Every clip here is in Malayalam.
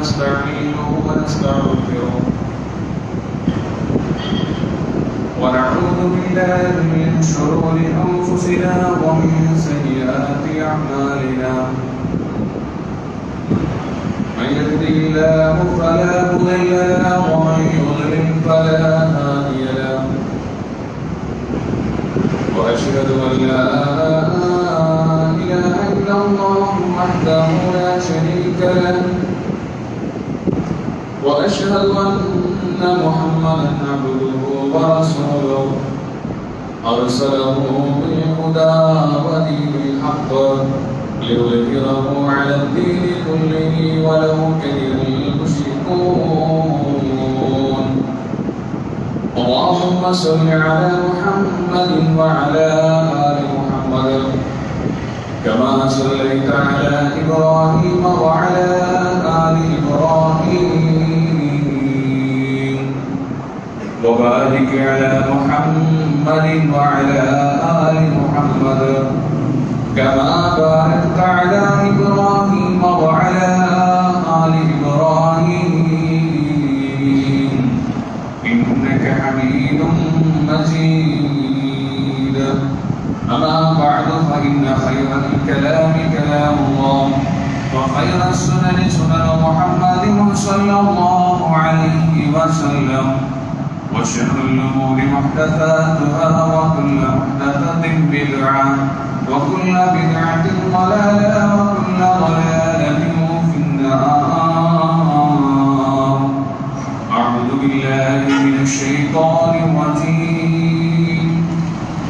ونستعينه ونستغفره ونعوذ بالله من شرور أنفسنا ومن سيئات أعمالنا من يهد الله فلا مضل له ومن يضلل فلا هادي له وأشهد أن لا إله إلا الله وحده لا شريك له وأشهد أن محمدا عبده ورسوله أرسله بالهدى ودين الحق ليظهره على الدين كله ولو كره المشركون اللهم صل على محمد وعلى آل محمد كما صليت على إبراهيم وعلى آل إبراهيم وبارك على محمد وعلى آل محمد كما باركت على إبراهيم وعلى آل إبراهيم إنك حميد مجيد أما بعد فإن خير الكلام كلام الله وخير السنن سنن محمد صلى الله عليه وسلم وشر الأمور محدثاتها وكل محدثة بدعة وكل بدعة ضلالة وكل ضلالة في النار أعوذ بالله من الشيطان الرجيم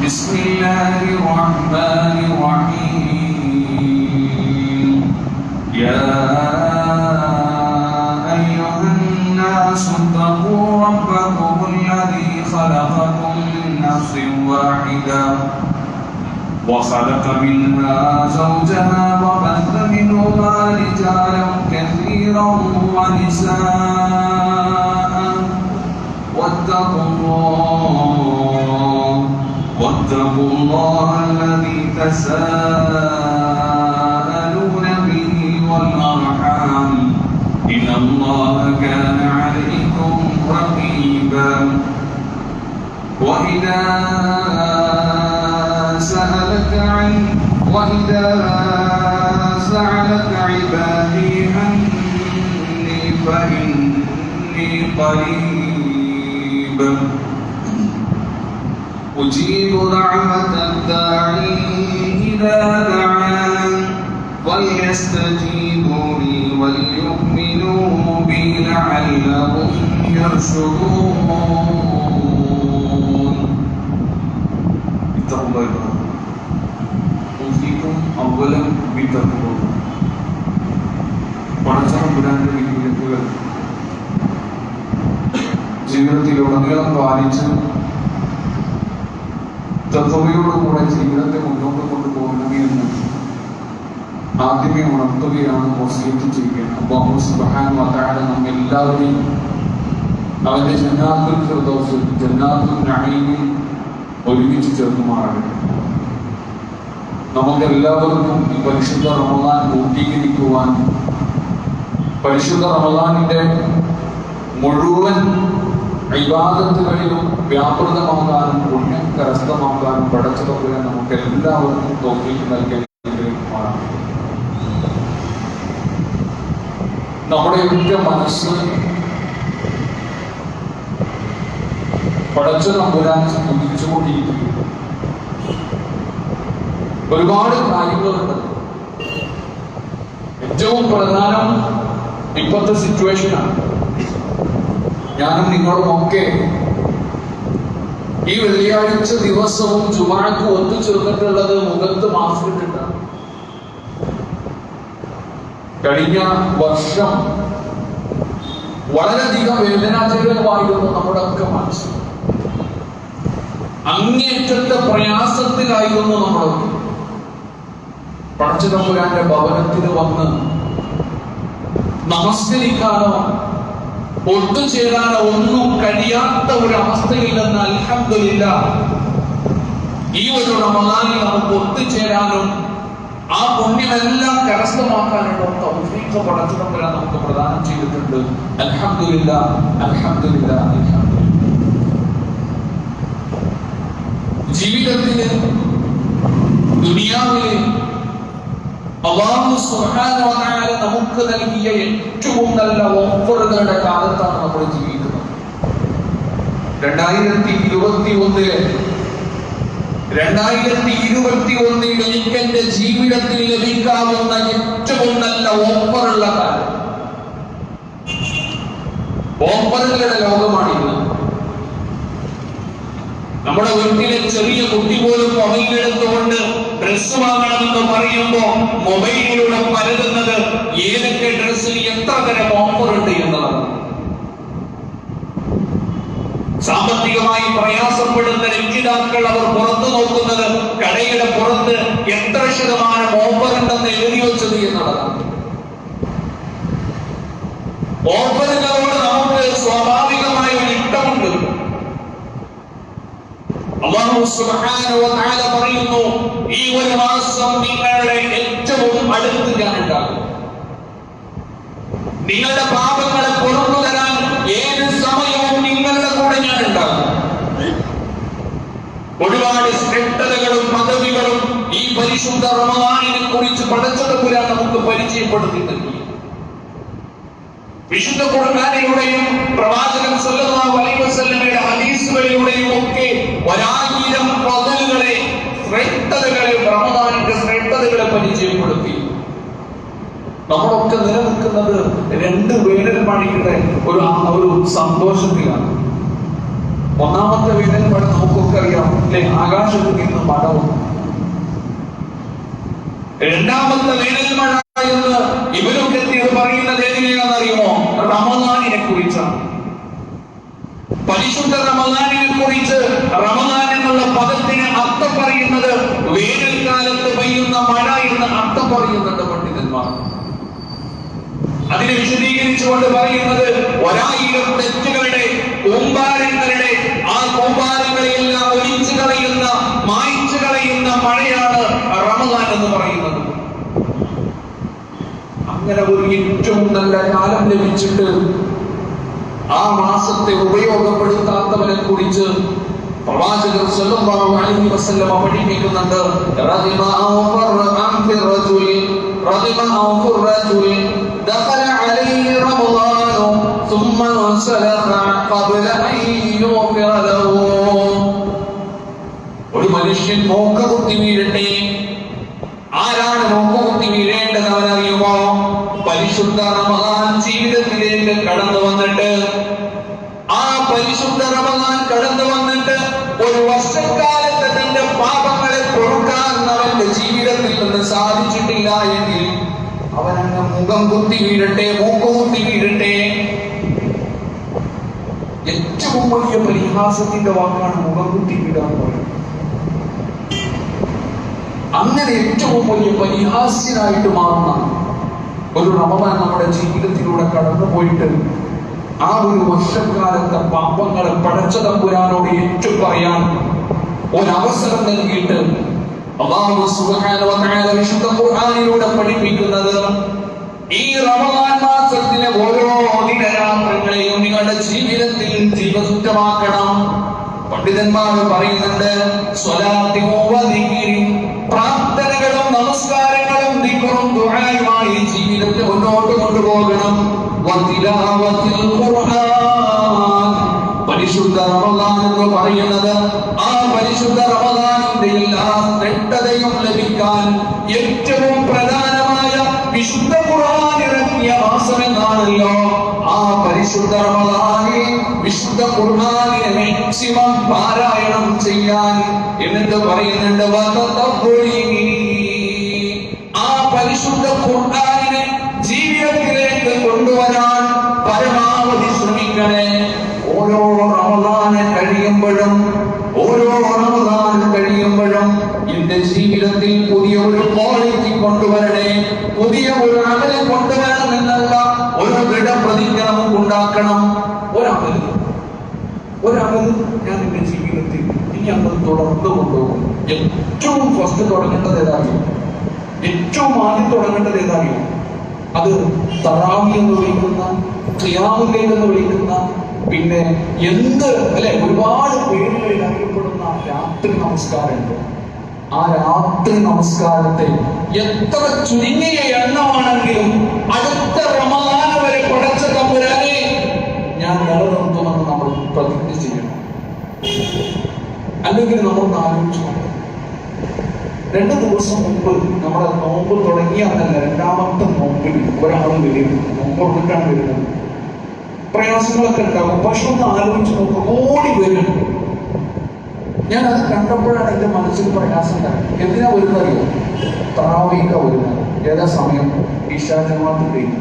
بسم الله الرحمن الرحيم يا أيها الناس اتقوا ربكم الذي خلقكم من نفس واحدة وخلق منها زوجها وبث منهما رجالا كثيرا ونساء واتقوا الله الذي تساءلون به والأرحام إن الله كان عليكم رقيبا وإذا سألك عبادي عني فإني قريب أجيب دعوة الداعي إذا دعان فليستجيبوا لي وليؤمنوا بي لعلهم يرشدون اتقوا الله أوصيكم أولا بتقوى الله പണച്ചം വിടാൻ്റെ വിധിവിലക്കുകൾ ജീവിതത്തിലുടനീളം പാലിച്ച് തഖ്വയോടുകൂടെ ജീവിതത്തെ മുന്നോട്ട് കൊണ്ടുപോകണമെന്ന് ആദ്യമേ ഉണർത്തുകയാണ് വസിയത്ത് ചെയ്യുകയാണ്. അല്ലാഹു സുബ്ഹാനഹു വ തആല നമ്മെല്ലാവരെയും അവന്റെ ജന്നാത്തുൽ ഫിർദൗസ് ജന്നാത്തുൽ നഈമിൽ ഒരുമിച്ച് ചേർക്കുമാറാകട്ടെ. നമുക്കെല്ലാവർക്കും ഈ പരിശുദ്ധ റമളാൻ പൂർത്തീകരിക്കുവാൻ പരിശുദ്ധ റമളാനിന്റെ മുഴുവൻ ഇബാദത്തുകളിലും വ്യാപൃതമാകാനും പുണ്യം കരസ്ഥമാക്കാനും പടച്ചതമ്പുരാൻ നമുക്ക് എല്ലാവർക്കും തൗഫീഖ് നൽകേണ്ടതാണ്. നമ്മുടെയൊക്കെ മനസ്സ് പടച്ചതമ്പുരാൻ സ്തുതിച്ചുകൊണ്ടിരിക്കുന്നു. ഒരുപാട് കാര്യങ്ങളുണ്ട്. ഏറ്റവും പ്രധാനം ഇപ്പോഴത്തെ സിറ്റുവേഷനാണ്. ഞാനും നിങ്ങളുമൊക്കെ ഈ വെള്ളിയാഴ്ച ദിവസവും ജുമാക്ക് ഒത്തുചേർന്നിട്ടുള്ളത് മുഖത്ത് മാസ്ക് ഇട്ടിട്ടാണ്. കഴിഞ്ഞ വർഷം വളരെയധികം വേദനാജനകമായിരുന്നു നമ്മുടെ ഒക്കെ മനസ്സ്. അങ്ങേറ്റത്തെ പ്രയാസത്തിലായിരുന്നു നമ്മളൊക്കെ. പടച്ചതമ്പുരാന്റെ ഭവനത്തിൽ വന്ന് നമസ്കരിക്കാനോ ഒത്തുചേരാനോ ഒന്നും കഴിയാത്ത ഒരു അവസ്ഥയിൽ നിന്ന് അൽഹംദുലില്ലാഹ് ഈ ഒരു റമളാനിൽ നമുക്ക് ഒത്തുചേരാനും ആ പുണ്യമെല്ലാം കരസ്ഥമാക്കാനുള്ള തൗഫീഖ് പടച്ചതമ്പുരാൻ നമുക്ക് പ്രദാനം ചെയ്തിട്ടുണ്ട്. അൽഹംദുലില്ലാഹ്, അൽഹംദുലില്ലാഹ്, അൽഹംദുലില്ലാഹ്. ജീവിതത്തില് ദുനിയാവില് അല്ലാഹു സുബ്ഹാനഹു വ തആല നമുക്ക് നൽകിയ ഏറ്റവും നല്ല ഓഫറുകളുടെ കാലത്താണ് നമ്മൾ ജീവിക്കുന്നത്. 2021 എനിക്ക് എന്റെ ജീവിതത്തിൽ ലഭിക്കാവുന്ന ഏറ്റവും നല്ല ഓഫറുള്ള കാലം. ഓഫറുകളുടെ ലോകമാണിത്. നമ്മുടെ വീട്ടിലെ ചെറിയ കുട്ടി പോലും മൊബൈലെടുത്തുകൊണ്ട് ഡ്രസ് വാങ്ങണമെന്ന് പറയുമ്പോ മൊബൈലിലൂടെ പരതുന്നത് ഏതൊക്കെ ഡ്രസ്സിൽ എത്ര തരം ഓഫറുണ്ട് എന്നതാണ്. സാമ്പത്തികമായി പ്രയാസപ്പെടുന്ന രക്ഷിതാക്കൾ അവർ പുറത്തു നോക്കുന്നത് കടയുടെ പുറത്ത് എത്ര ശതമാനം ഓഫറുണ്ടെന്ന് എഴുതി വെച്ചത് എന്നുള്ളതാണ്. ഓഫറുകളോട് നമുക്ക് സ്വാഭാവികമായ ഒരു ഇഷ്ടമുണ്ട്. അല്ലാഹു സുബ്ഹാനഹു വ തആല പറയുന്നു, ഈ ഒരു മാസം നിങ്ങളുടെ ഏറ്റവും അടുത്ത് ഞാൻ ഉണ്ടാകും. നിങ്ങളുടെ പാപങ്ങളെ പുറത്തു തരാൻ ഏത് സമയവും നിങ്ങളുടെ കൂടെ ഞാൻ ഉണ്ടാകും. ഒരുപാട് ശ്രേഷ്ഠതകളും പദവികളും ഈ പരിശുദ്ധ റമദാനിനെ കുറിച്ച് പടച്ചതമ്പുരാൻ നമുക്ക് പരിചയപ്പെടുത്തി നൽകി. വിശുദ്ധ ഖുർആനിലൂടെയും പ്രവാചകൻ സല്ലല്ലാഹു അലൈഹി വസല്ലമയുടെ ഹദീസുകളിലൂടെയും ഒക്കെ 1000 ഫളലുകളെ, ശ്രേഷ്ഠതകളെ, റമദാനിന്റെ ശ്രേഷ്ഠതകളെ പരിചയപ്പെടുത്തി. നമ്മളൊക്കെ നിലനിൽക്കുന്നത് 2 വേനൽ മഴയുടെ ഒരു സന്തോഷത്തിലാണ്. ഒന്നാമത്തെ വേനൽ മഴ നമുക്കൊക്കെ അറിയാം അല്ലെ, ആകാശത്ത് നിന്ന് മഴ വന്നു. രണ്ടാമത്തെ വേനൽ മഴ എന്ന് ഇവരൊക്കെ പറയുന്നത് ഏതിനെയാണെന്ന് അറിയുമോ? റമദാനിനെ കുറിച്ചാണ്. പരിശുദ്ധ റമദാനിനെ കുറിച്ച് റമദാൻ എന്നുള്ള പദത്തിന് അർത്ഥം പറയുന്നത് വേനൽക്കാലത്ത് പെയ്യുന്ന മഴ എന്ന് അർത്ഥം പറയുന്നുണ്ട് പണ്ഡിതന്മാർ. അതിനെ വിശദീകരിച്ചുകൊണ്ട് പറയുന്നത് 1000 തെറ്റുകളുടെ കൂമ്പാരങ്ങളുടെ ആ കൂമ്പാരങ്ങളെല്ലാം ഒലിച്ചു കളയുന്ന, മായ്ച്ചു കളയുന്ന മഴയാണ് റമദാൻ എന്ന് പറയുന്നത്. അങ്ങനെ ഒരു ഏറ്റവും നല്ല കാലം ലഭിച്ചിട്ട് ആ മാസത്തെ ഉപയോഗപ്പെടുത്താത്തവരെ കുറിച്ച് പ്രവാചകർ സല്ലല്ലാഹു അലൈഹി വസല്ലം പഠിപ്പിക്കുന്നുണ്ട്. റദിമ ഔഫർ റജുൽ ദഖല അലൈഹി റമദാൻ ثم انسلخ قبل ان يغفر له. ഒരു മനുഷ്യൻ നോക്കുകുത്തി വീഴട്ടെ. ആരാണ് നോക്കുകുത്തി വീഴേണ്ടത് അവനറിയുമോ? പരിശുദ്ധ റമദാൻ ജീവിതത്തിലേക്ക് കടന്നു വന്നിട്ട്, ആ പരിശുദ്ധ റമദാൻ കടന്നു വന്നിട്ട് ഒരു വർഷക്കാലത്ത് തന്റെ പാപങ്ങളെ പൊറുക്കാൻ അവന്റെ ജീവിതത്തിൽ നിന്ന് സാധിച്ചിട്ടില്ല എങ്കിൽ അവനങ്ങ് മുഖം കുത്തി വീഴട്ടെ, മൂക്കുകുത്തി വീഴട്ടെ. ഏറ്റവും വലിയ പരിഹാസത്തിന്റെ വാക്കാണ് മുഖം കുത്തി വീഴാൻ പറയുന്നത്. അങ്ങനെ ഏറ്റവും വലിയ പരിഹാസ്യനായിട്ട് മാറുന്ന ഒരു റമദാൻ നമ്മുടെ ജീവിതത്തിലൂടെ കടന്നു പോയിട്ട് ആ ഒരു വർഷക്കാലത്തെ പാപങ്ങളെ പടച്ചതമ്പുരാനോട് ഏറ്റുപറയാൻ ഒരവസരം നൽകിയിട്ട് അല്ലാഹു സുബ്ഹാനഹു വ തആല വിശുദ്ധ ഖുർആനിലൂടെ പഠിപ്പിക്കുന്നത്, ഈ റമദാൻ മാസത്തിലെ ഓരോ ദിനരാത്രങ്ങളെയും നിങ്ങളുടെ ജീവിതത്തിൽ ജീവസുറ്റമാക്കണം. പണ്ഡിതന്മാർ പറയുന്നുണ്ട്, സ്വലാത്തും വദിക്റും, പ്രാർത്ഥനകളും നമസ്കാരങ്ങളും ദിക്റും ദുആയുമായി ജീവിതത്തെ മുന്നോട്ട് കൊണ്ടുപോകണം. വതിലാവത്തിൽ ഖുർആൻ, പരിശുദ്ധ റമദാൻ എന്ന് പറയുന്നത് ആ പരിശുദ്ധ റമദാനിന്റെ എല്ലാ ശ്രേഷ്ഠതയും ലഭിക്കാൻ ഏറ്റവും പ്രധാനമായ വിശുദ്ധ ഖുർആൻ ഇറങ്ങിയ മാസം എന്നാണല്ലോ. ആ പരിശുദ്ധ റമദാനിൽ വിശുദ്ധ ഖുർആനിനെ മാക്സിമം പാരായണം ചെയ്യാൻ. എന്നിട്ട് പറയുന്നുണ്ട്, ആ പരിശുദ്ധ ഖുർആനിനെ ജീവിതത്തിലേക്ക് കൊണ്ടുവരാൻ പരമാവധി ശ്രമിക്കണേ. ഓരോ റമദാൻ കഴിയുമ്പോഴും എന്റെ ജീവിതത്തിൽ പുതിയ ഒരു ക്വാളിറ്റി കൊണ്ടുവരണേ, പുതിയ ഒരു അമല് കൊണ്ടുവരണം എന്നുള്ള ഒരു ദൃഢപ്രതിജ്ഞ നമുക്ക് ഉണ്ടാക്കണം. ഒരമല് ഞാൻ എന്റെ ജീവിതത്തിൽ ഇനി അമൽ തുടർന്നു കൊണ്ടുപോകും. ഏറ്റവും ഫസ്റ്റ് തുടങ്ങേണ്ടത് ഏതാണ്? ഏറ്റവും ആദ്യം തുടങ്ങേണ്ടത് ഏതാറിയോ? അത് തറാവി എന്ന് വിളിക്കുന്ന, ഖിയാമുൽ ലൈൽ എന്ന് വിളിക്കുന്ന, പിന്നെ എന്ത് അല്ലെ ഒരുപാട് പേരുകളിൽ അറിയപ്പെടുന്ന രാത്രി നമസ്കാരമുണ്ട്. ആ രാത്രി നമസ്കാരത്തെ എത്ര ചുരുങ്ങിയ എണ്ണമാണെങ്കിലും അടുത്ത റമദാൻ വരെ പടച്ച തമ്പുരാനെ ഞാൻ നിലനിർത്തുമെന്ന് നമ്മൾ പ്രതിജ്ഞ ചെയ്യണം. അല്ലെങ്കിൽ നമുക്ക് ആലോചിച്ചു, 2 ദിവസം മുമ്പ് നമ്മുടെ നോമ്പ് തുടങ്ങിയെന്നല്ല, 2ാമത്തെ നോമ്പിൽ ഒരാൾ വരും, നോമ്പ് ഉറന്നിട്ടാണ് വരുന്നത്. പ്രയാസങ്ങളൊക്കെ ഉണ്ടാകും. പക്ഷെ ഒന്ന് ആലോചിച്ച് നോക്കും, ഓടി വരും. ഞാൻ അത് കണ്ടപ്പോഴാണ് എന്റെ മനസ്സിൽ പ്രയാസം ഉണ്ടായത്. എന്തിനാ വരുന്നറിയോ? തറാവീഹ്ക്കാ വരുന്നത്. ഏതാ സമയം? ഇശാ ജമാഅത്ത് കഴിഞ്ഞു.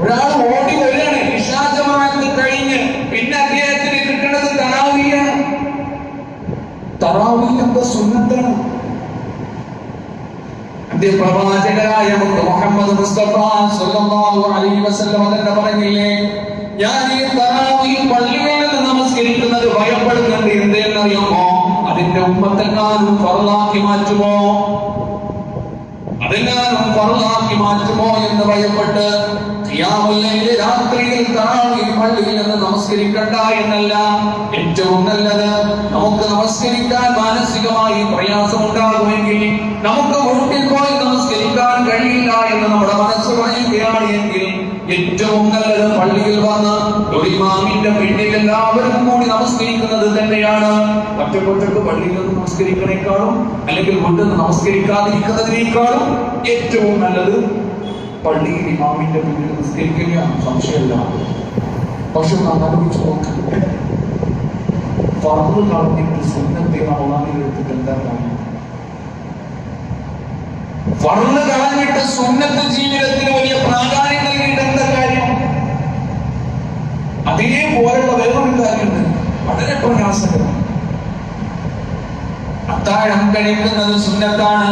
ഒരാൾ ഓടി വരികയാണ്, ഇശാ ജമാഅത്ത് കഴിഞ്ഞ്. പിന്നെ അദ്ദേഹത്തിന് കിട്ടുന്നത് തറാവീഹാണ്. തറാവീഹ് എന്താ? സുന്നത്താണ്. പ്രവാചകരായ മുഹമ്മദ് മുസ്തഫ സ്വല്ലല്ലാഹു അലൈഹി വസല്ലം തന്നെ പറഞ്ഞില്ലേ, ഞാൻ ഈ തറാവീഹ് പള്ളിയിൽ നിന്ന് നമസ്കരിക്കുന്നത് ഭയപ്പെടുന്നുണ്ട്. എന്തെന്നറിയാമോ? അതിന്റെ ഉമ്മത്തെങ്ങാനും ഫർളാക്കി മാറ്റുമോ, അതെങ്ങാനും ഫർളാക്കി മാറ്റുമോ എന്ന് ഭയപ്പെട്ട് ഖിയാമുൽ ലൈൽ രാത്രിയിൽ തറാവീഹ് പള്ളിയിൽ നിന്ന് നമസ്കരിക്കണ്ട എന്നല്ല. ഏറ്റവും നല്ലത്, നമുക്ക് നമസ്കരിക്കാൻ മാനസികമായി പ്രയാസമുണ്ടാകുമെങ്കിൽ, നമുക്ക് വീട്ടിൽ പോയി നമസ്കരിക്കാൻ കഴിയില്ല എന്ന് നമ്മുടെ മനസ്സ് പറയുകയാണ് എങ്കിൽ, ഏറ്റവും നല്ലത് പള്ളിയിൽ വന്ന് ഒരു ഇമാമിന്റെ പിന്നിൽ എല്ലാവരും കൂടി നമസ്കരിക്കുന്നത് തന്നെയാണ്. ഒറ്റക്കൊറ്റക്ക് പള്ളിയിൽ നിന്ന് നമസ്കരിക്കണേക്കാളും അല്ലെങ്കിൽ വീട്ടിൽ നിന്ന് നമസ്കരിക്കാതിരിക്കുന്നതിനേക്കാളും ഏറ്റവും നല്ലത് പള്ളിയിൽ ഇമാമിന്റെ പിന്നിൽ നമസ്കരിക്കുകയാണ്. സംശയമില്ല. പക്ഷെ നാം ആലോചിച്ച് നോക്ക്, ഫർദ് കളഞ്ഞിട്ട് സുന്നത്തെ റമദാനിൽ എടുത്തിട്ട് എന്താ കാര്യം? ഫർദ് കളഞ്ഞിട്ട് സുന്നത്ത് ജീവിതത്തിന് വലിയ പ്രാധാന്യം നൽകിയിട്ട് എന്താ കാര്യം? അതേപോലുള്ള വേറൊരു കാര്യമുണ്ട്, വളരെ പ്രയാസകരം. അത്താഴം കഴിക്കുന്നത് സുന്നത്താണ്.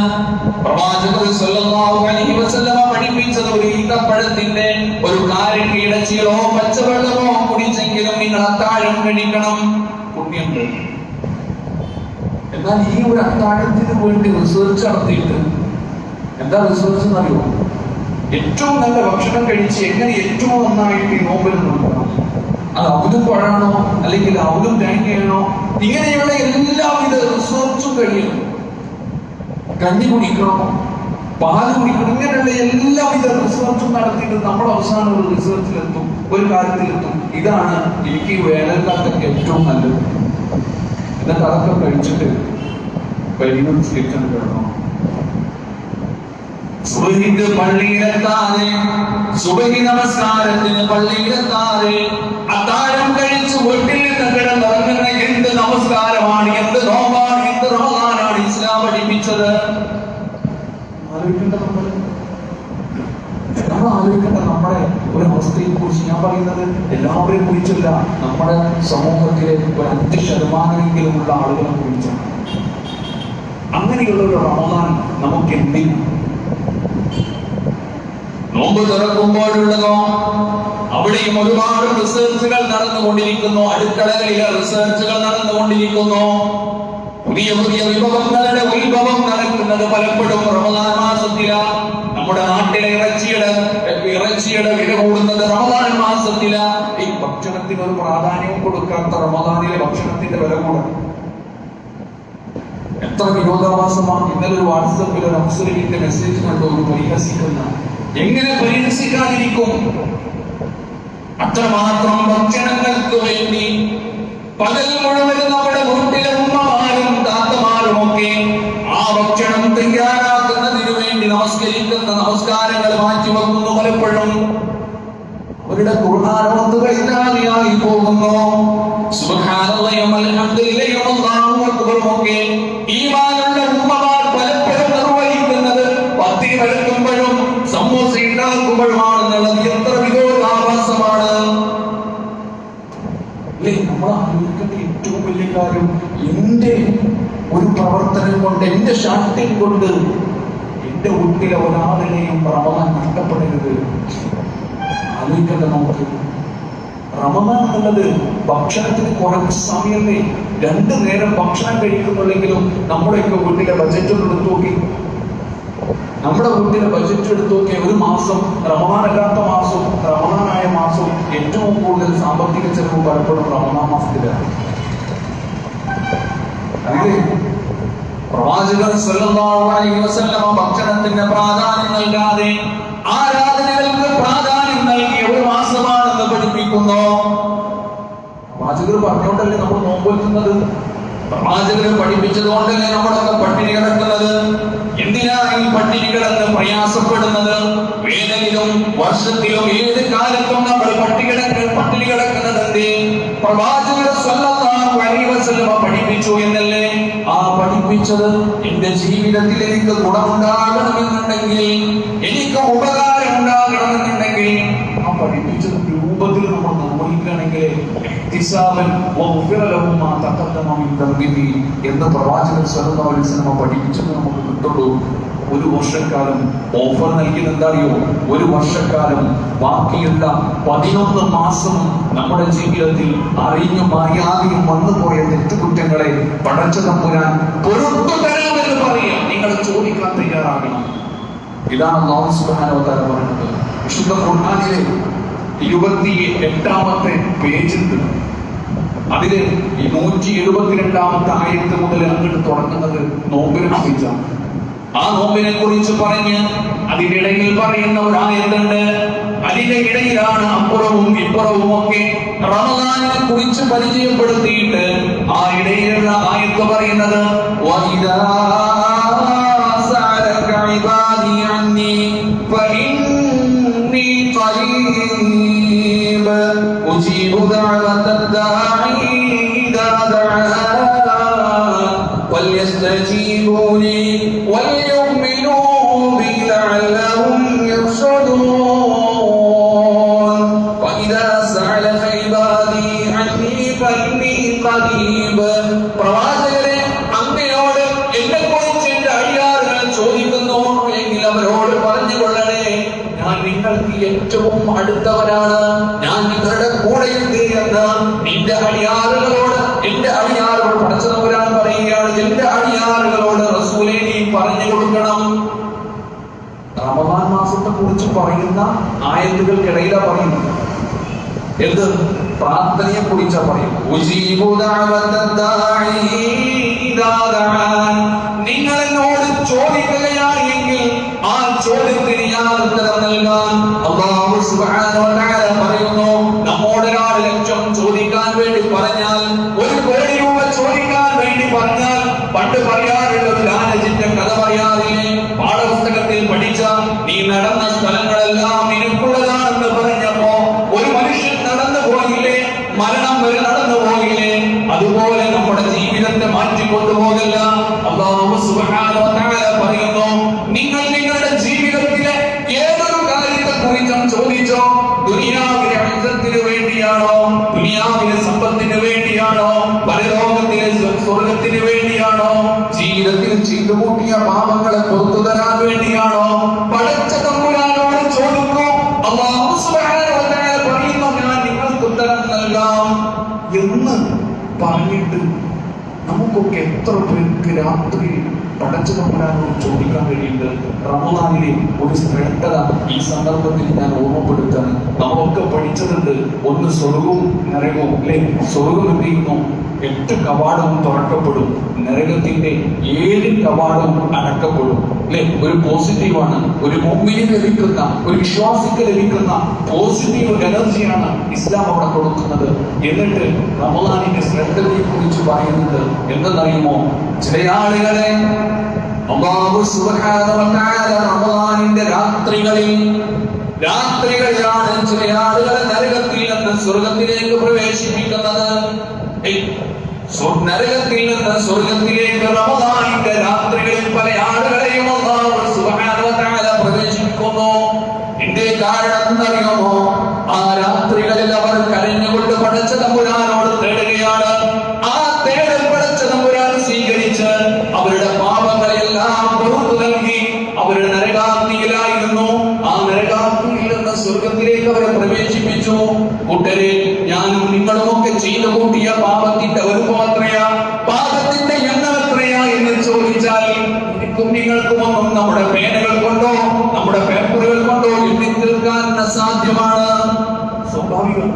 പ്രവാചകർ സ്വല്ലല്ലാഹു അലൈഹി വസല്ലമ പഠിപ്പിച്ചത് ഒരു ഈത്തപ്പഴത്തിന്റെ ഒരു കാരറ്റ് ഇടച്ചിലോ പച്ചവെള്ളമോ കുടിച്ചെങ്കിലും നിങ്ങൾ അത്താഴം കഴിക്കണം, പുണ്യമുണ്ട്. എന്നാൽ ഈ ഒരു അത്താഴത്തിന് വേണ്ടി റിസർച്ച് നടത്തിയിട്ട് എന്താ റിസർച്ച് എന്നറിയോ? ഏറ്റവും നല്ല ഭക്ഷണം കഴിച്ച് എങ്ങനെ ഏറ്റവും നന്നായിട്ട് ഈ നോമ്പിൽ നോക്കണം. അത് അവലും പഴാണോ അല്ലെങ്കിൽ അവലും തേങ്ങയാണോ, ഇങ്ങനെയുള്ള എല്ലാവിധ റിസർച്ചും കഴിയണം. കഞ്ഞി കുടിക്കണോ, പാല് കുടിക്കണം, ഇങ്ങനെയുള്ള എല്ലാവിധ റിസർച്ചും നടത്തിയിട്ട് നമ്മൾ അവസാനം ഒരു റിസർച്ചിലെത്തും, ഒരു കാര്യത്തിലെത്തും. ഇതാണ് എനിക്ക് വേനൽക്കാലത്തൊക്കെ ഏറ്റവും നല്ലത്. എന്നിട്ട് അതൊക്കെ കഴിച്ചിട്ട് പരിഗണന സ്വീകരിക്കാൻ കഴിയണം. സുബഹിക്ക് പള്ളിയിലെത്താതെ, സുബഹി നമസ്കാരത്തിന് പള്ളിയിലെത്താതെ അത്താഴം കഴിച്ച് വീട്ടിൽ നിന്ന് കിടന്നിറങ്ങുന്ന എന്ത് നമസ്കാരമാണ്, എന്ത് നോമ്പാണ്, എന്ത് റമദാനാണ് ഇസ്ലാം പഠിപ്പിച്ചത്? ആലോചിക്കേണ്ട നമ്മൾ ആലോചിക്കേണ്ട നമ്മുടെ ഒരു അവസ്ഥയെ കുറിച്ച്. ഞാൻ പറയുന്നത് എല്ലാവരെയും കുറിച്ചല്ല, നമ്മുടെ സമൂഹത്തിലെ ഒരു 5% ആളുകളെ കുറിച്ചാണ്. അങ്ങനെയുള്ള ഒരു റമദാൻ നമുക്ക് എന്തിനാണ്? നോമ്പ് തുറക്കുമ്പോഴുള്ളതോ അവിടെയും ഒരുപാട് റിസർച്ചുകൾ നടന്നുകൊണ്ടിരിക്കുന്നു, അടുക്കളകളിലെ റിസർച്ചുകൾ നടന്നുകൊണ്ടിരിക്കുന്നു. പുതിയ പുതിയ വിഭവങ്ങളുടെ ഉത്ഭവം നടക്കുന്നത് പലപ്പോഴും റമദാൻ മാസത്തിലാണ്. നമ്മുടെ നാട്ടിലെ ഇറച്ചിയുടെ വില കൂടുന്നത് റമദാൻ മാസത്തിലാണ്. ഈ ഭക്ഷണത്തിന് ഒരു പ്രാധാന്യവും കൊടുക്കാത്ത റമദാനിലെ ഭക്ഷണത്തിന്റെ വില കൂടും. എത്ര വിരോധാഭാസമാണ്. ഇന്നലെ ഒരു വാട്സപ്പിൽ ഒരു മുസ്ലിമിന്റെ മെസ്സേജ് കണ്ടു, ഒരു പരിഹസിക്കുന്ന. എങ്ങനെ പരിഹസിക്കാതിരിക്കും? അത്രമാത്രം ഭക്ഷണങ്ങൾക്ക് വേണ്ടി പകൽ മുഴുവൻ നമ്മുടെ വീട്ടിലെ ഉമ്മമാരും താത്തമാരും ഒക്കെ ആ ഭക്ഷണം തയ്യാറാക്കുന്നതിനു വേണ്ടി നമസ്കരിക്കുന്ന നമസ്കാരങ്ങൾ മാറ്റിവെക്കുന്നു. പലപ്പോഴും അവരുടെ ഖുർആനോത്തുകൾ ഇല്ലാതെയായി പോകുന്നു. സുബ്ഹാനല്ലാഹും അൽഹംദുലില്ലാഹി അല്ലാഹു അക്ബർ ഒക്കെ ഈമാനുള്ള ഉമ്മമാർ പലപ്പോഴും നിർവഹിക്കുന്നത് പത്തി വെളുക്കുമ്പോഴും സമൂസ ഉണ്ടാക്കുമ്പോഴുമാണെന്നുള്ളത് എത്ര വിരോധാഭാസമാണ്. നമ്മൾ ആലോചിക്കേണ്ട ഏറ്റവും വലിയ കാര്യം, എന്റെ ഒരു പ്രവർത്തനം കൊണ്ട്, എന്റെ ശാഠ്യം കൊണ്ട് എന്റെ വീട്ടിലെ ഒരാളിനെയും റമദാൻ നഷ്ടപ്പെടരുത്. ആലോചിക്കേണ്ട നമുക്ക് റമദാൻ എന്നുള്ളത് ഭക്ഷണത്തിന് കുറച്ച് സമയമേ, 2 നേരം ഭക്ഷണം കഴിക്കുന്നുള്ളെങ്കിലും നമ്മുടെയൊക്കെ വീട്ടിലെ ബജറ്റ് ഒന്ന് എടുത്തു നോക്കി. നമ്മുടെ വീട്ടിലെ ബജറ്റ് എടുത്തു നോക്കിയ ഒരു മാസം, റമദാൻ അല്ലാത്ത മാസവും റമദാനായ മാസവും ഏറ്റവും കൂടുതൽ സാമ്പത്തിക ചെലവ് പലപ്പോഴും റമദാൻ മാസത്തിലാണ്. അല്ലേ? പ്രവാചകൻ സല്ലല്ലാഹു അലൈഹി വസല്ലമ ഭക്ഷണത്തിന് പ്രാധാന്യം നൽകാതെ ആരാധനകൾക്ക് പ്രാധാന്യം നൽകിയ ഒരു മാസമാണെന്ന് പഠിപ്പിക്കുന്നു. പ്രവാചകർ പറഞ്ഞുകൊണ്ടല്ലേ നമ്മൾ നോമ്പ് വെക്കുന്നത്? പ്രവാചകർ പഠിപ്പിച്ചത് കൊണ്ടല്ലേ നമ്മളൊക്കെ പട്ടിണി കിടക്കുന്നത്? എന്തിനാണ് ഈ പട്ടിണി കിടന്ന് പ്രയാസപ്പെടുന്നത്? വേനലിലും വർഷത്തിലും ഏത് കാലത്തും നമ്മൾ പട്ടിണി കിടക്കുന്നത് എന്തേ? പ്രവാചകർ സല്ലല്ലാഹു അലൈഹി വസല്ലമ പഠിപ്പിച്ചു എന്നല്ലേ? ആ പഠിപ്പിച്ചത് എന്റെ ജീവിതത്തിൽ എനിക്ക് ഗുണമുണ്ടാകണമെന്നുണ്ടെങ്കിൽ, എനിക്ക് ഉപകാരം ഉണ്ടാകണമെന്നുണ്ടെങ്കിൽ ആ പഠിപ്പിച്ചത് രൂപത്തിൽ നമ്മൾ നിർവഹിക്കുകയാണെങ്കിൽ എന്ന് പ്രവാചകൻ സല്ലല്ലാഹു അലൈഹി വസല്ലം പഠിപ്പിച്ചത് നമുക്ക് കിട്ടുള്ളൂ. ഒരു വർഷക്കാലം ഓഫർ നൽകിയത് എന്താ അറിയോ? ഒരു വർഷക്കാലം ബാക്കിയുള്ള 11 മാസം നമ്മുടെ ജീവിതത്തിൽ അറിഞ്ഞും അറിയാതെയും വന്നുപോയ തെറ്റുകുറ്റങ്ങളെ പടച്ച തമ്പുരാൻ പൊറുത്തു തരാമെന്ന് പറയാം. നിങ്ങൾ ചോദിക്കാൻ തയ്യാറാകണം. ഇതാണ് അല്ലാഹു സുബ്ഹാനഹു വ തആല പറയുന്നത്. വിശുദ്ധ ഖുർആനിലെ 28-ാമത്തെ പേജുണ്ട്. അതില് 172-ാമത്തെ ആയത്ത് മുതൽ അങ്ങോട്ട് തുടങ്ങുന്നത് നോമ്പിനെ കുറിച്ചാണ്. ആ നോമ്പിനെ കുറിച്ച് പറഞ്ഞ് അതിനിടയിൽ പറയുന്ന ഒരു ആയത്തുണ്ട്. അതിന്റെ ഇടയിലാണ് അപ്പുറവും ഇപ്പുറവും ഒക്കെ റമദാനിനെ കുറിച്ച് പരിചയപ്പെടുത്തിയിട്ട് ആ ഇടയിലുള്ള ആയത്ത് പറയുന്നത് വഇദാ സഅലക ഇബാദി അന്നി ഫഇന്നി ഖരീബ് ഉജീബു ദഅവത ദാഇ ഇദാ ദഅാ فليستجيبوا لي وليؤمنوا بي لعلهم يرشدون وإذا سألك عبادي عني فإني قريب. പ്രവാചകരെ, അങ്ങയോട് എന്നെ കുറിച്ച് എന്റെ അടിയാറുകൾ ചോദിക്കുന്നു എങ്കിൽ അവരോട് പറഞ്ഞുകൊള്ളണേ, ഞാൻ നിങ്ങൾക്ക് ഏറ്റവും അടുത്തവനാണ്, ഞാൻ നിങ്ങളുടെ കൂടെയുണ്ട് എന്ന് നിന്റെ അടിയാറുകളോട്, എന്റെ അടിയാറുകൾ പടച്ചതമ്പുരാൻ പറയുകയാണ്. എന്റെ അടിയാറുകളോട് റസൂലേ നീ പറഞ്ഞു കൊടുക്കണം. റമദാൻ മാസത്തെ കുറിച്ച് പറയുന്ന ആയത്തുകൾക്കിടയിലാ പറയുന്നത്. എന്ത്? പ്രാർത്ഥനയെ കുറിച്ചാ പറയുന്നത്. നിങ്ങൾ എന്നോട് ചോദിക്കുകയാണ് എങ്കിൽ ആ ചോദ്യത്തിന് ഞാൻ ഉത്തരം നൽകാൻ അല്ലാഹു സുബ്ഹാനഹു വ തആല പറയുന്നു. നമ്മോട് 1 ലക്ഷം ചോദിക്കാൻ വേണ്ടി പറഞ്ഞാൽ, 1 കോടി രൂപ ചോദിക്കാൻ വേണ്ടി പറഞ്ഞാൽ, പണ്ട് പറയാറുള്ളത് ലാലജിന്റെ കഥ പറയാറില്ലേ? പാഠപുസ്തകത്തിൽ പഠിച്ച നീ നടന്ന സ്ഥലങ്ങളെല്ലാം നിനക്കുള്ളതാണെന്ന് പറഞ്ഞപ്പോ ഒരു മനുഷ്യൻ നടന്നു പോയില്ലേ? മരണം വരെ നടന്നു പോയില്ലേ? അതുപോലെ നമ്മുടെ ജീവിതത്തെ മാറ്റിക്കൊണ്ടുപോകല്ല. അല്ലാഹു സുബ്ഹാനഹു വ തആല പറയുന്നു, നിങ്ങൾ നിങ്ങളുടെ ജീവിതത്തിലെ ഏതൊരു കാര്യത്തെ കുറിച്ചും ചോദിച്ചോ, ദുനിയാവിലെ ഇജ്ജത്തിന് വേണ്ടിയാണോ, ദുനിയാവിലെ സമ്പത്തിന് വേണ്ടിയാണോ, പരലോകത്തിലെ സ്വർഗത്തിന് വേണ്ടിയാണോ, ജീവിതത്തിൽ ചെയ്തുകൂട്ടിയ പാപങ്ങളെ പുറത്തു തരാൻ വേണ്ടിയാണോ, പടച്ച തമ്പുരാനോട് ചോദിക്കൂ. അല്ലാഹു സുബ്ഹാനഹു വ തആല പറയുന്നു, ഞാൻ നിങ്ങൾക്ക് ഉത്തരം നൽകാം എന്ന് പറഞ്ഞിട്ട് നമുക്കൊക്കെ എത്ര പേർക്ക് രാത്രി പടച്ച തമ്പുരാനോട് ചോദിക്കാൻ കഴിയുന്നത്? റമദാനിലെ ഒരു ശ്രേഷ്ഠത ഈ സന്ദർഭത്തിൽ ഞാൻ ഓർമ്മപ്പെടുത്താൻ, നമ്മളൊക്കെ പഠിച്ചതുണ്ട്. ഒന്ന് സ്വർഗവും നരകവും, അല്ലെ? സ്വർഗം എന്ത് ചെയ്യുന്നു? 8 കവാടവും തുറക്കപ്പെടും, നരകത്തിന്റെ 7 കവാടവും അടക്കപ്പെടും, അല്ലെ? ഒരു പോസിറ്റീവാണ്, ഒരു മുഅ്മിനിന് ലഭിക്കുന്ന, ഒരു വിശ്വാസിക്ക് ലഭിക്കുന്ന പോസിറ്റീവ് എനർജിയാണ് ഇസ്ലാം അവിടെ കൊടുക്കുന്നത്. എന്നിട്ട് റമദാനിന്റെ ശ്രേഷ്ഠതയെ കുറിച്ച് പറയുന്നത് എന്തെന്നറിയുമോ? ചില ആളുകളെ അല്ലാഹു സുബ്ഹാനഹു വ തആല റമദാനിന്റെ രാത്രികളിലാണ് ചില ആളുകളെ നരകത്തിൽ നിന്ന് സ്വർഗത്തിലേക്ക് പ്രവേശിപ്പിക്കുന്നത്. നരകത്തിൽ നിന്ന് സ്വർഗത്തിലേക്ക് റമദാനിന്റെ രാത്രികളിൽ പല ആളുകളെയും അല്ലാഹു സുബ്ഹാനഹു വ തആല പ്രവേശിപ്പിക്കുന്നു. ഇതിന്റെ കാരണം എന്നറിയുമോ? ആ രാത്രികളിൽ അവർ കരഞ്ഞുകൊണ്ട് പടച്ച തമ്പുരാനോട് തേടുകയാണ്. ആ തേടൽ പടച്ച തമ്പുരാൻ സ്വീകരിച്ച് അവരുടെ പാപങ്ങളെല്ലാം പുറത്തു നൽകി. അവരുടെ നരകാഗ്നിയിലായിരുന്നു, ആ നരകാഗ്നിയിൽ നിന്ന് സ്വർഗത്തിലേക്ക് അവരെ പ്രവേശിപ്പിച്ചു. കൂട്ടരെ, എനിക്കും നിങ്ങൾക്കും ഒന്നും നമ്മുടെ പേനകൾ കൊണ്ടോ നമ്മുടെ പേപ്പറുകൾ കൊണ്ടോ എഴുതി തീർക്കാൻ അസാധ്യമാണ്. സ്വാഭാവികം.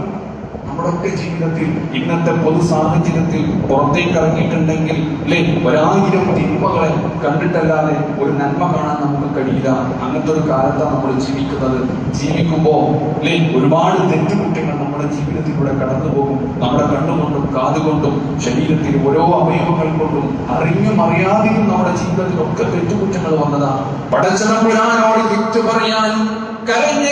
നമ്മുടെയൊക്കെ ജീവിതത്തിൽ ഇന്നത്തെ പൊതു സാഹചര്യത്തിൽ പുറത്തേക്ക് ഇറങ്ങിയിട്ടുണ്ടെങ്കിൽ അല്ലെ 1000 തിന്മകളെ കണ്ടിട്ടല്ലാതെ ഒരു നന്മ കാണാൻ നമുക്ക് കഴിയില്ല. അങ്ങനത്തെ ഒരു കാലത്താണ് നമ്മൾ ജീവിക്കുന്നത്. ജീവിക്കുമ്പോ അല്ലെ ഒരുപാട് തെറ്റുകുറ്റങ്ങൾ നമ്മുടെ ജീവിതത്തിലൂടെ കടന്നു പോകും. നമ്മുടെ കണ്ണുകൊണ്ടും കാതുകൊണ്ടും ശരീരത്തിൽ ഓരോ അവയവങ്ങൾ കൊണ്ടും അറിഞ്ഞും അറിയാതെയും നമ്മുടെ ജീവിതത്തിലൊക്കെ തെറ്റുകുറ്റങ്ങൾ വന്നതാണ്. പടച്ചതമ്പുരാനോട് തെറ്റു പറയാൻ കരഞ്ഞ്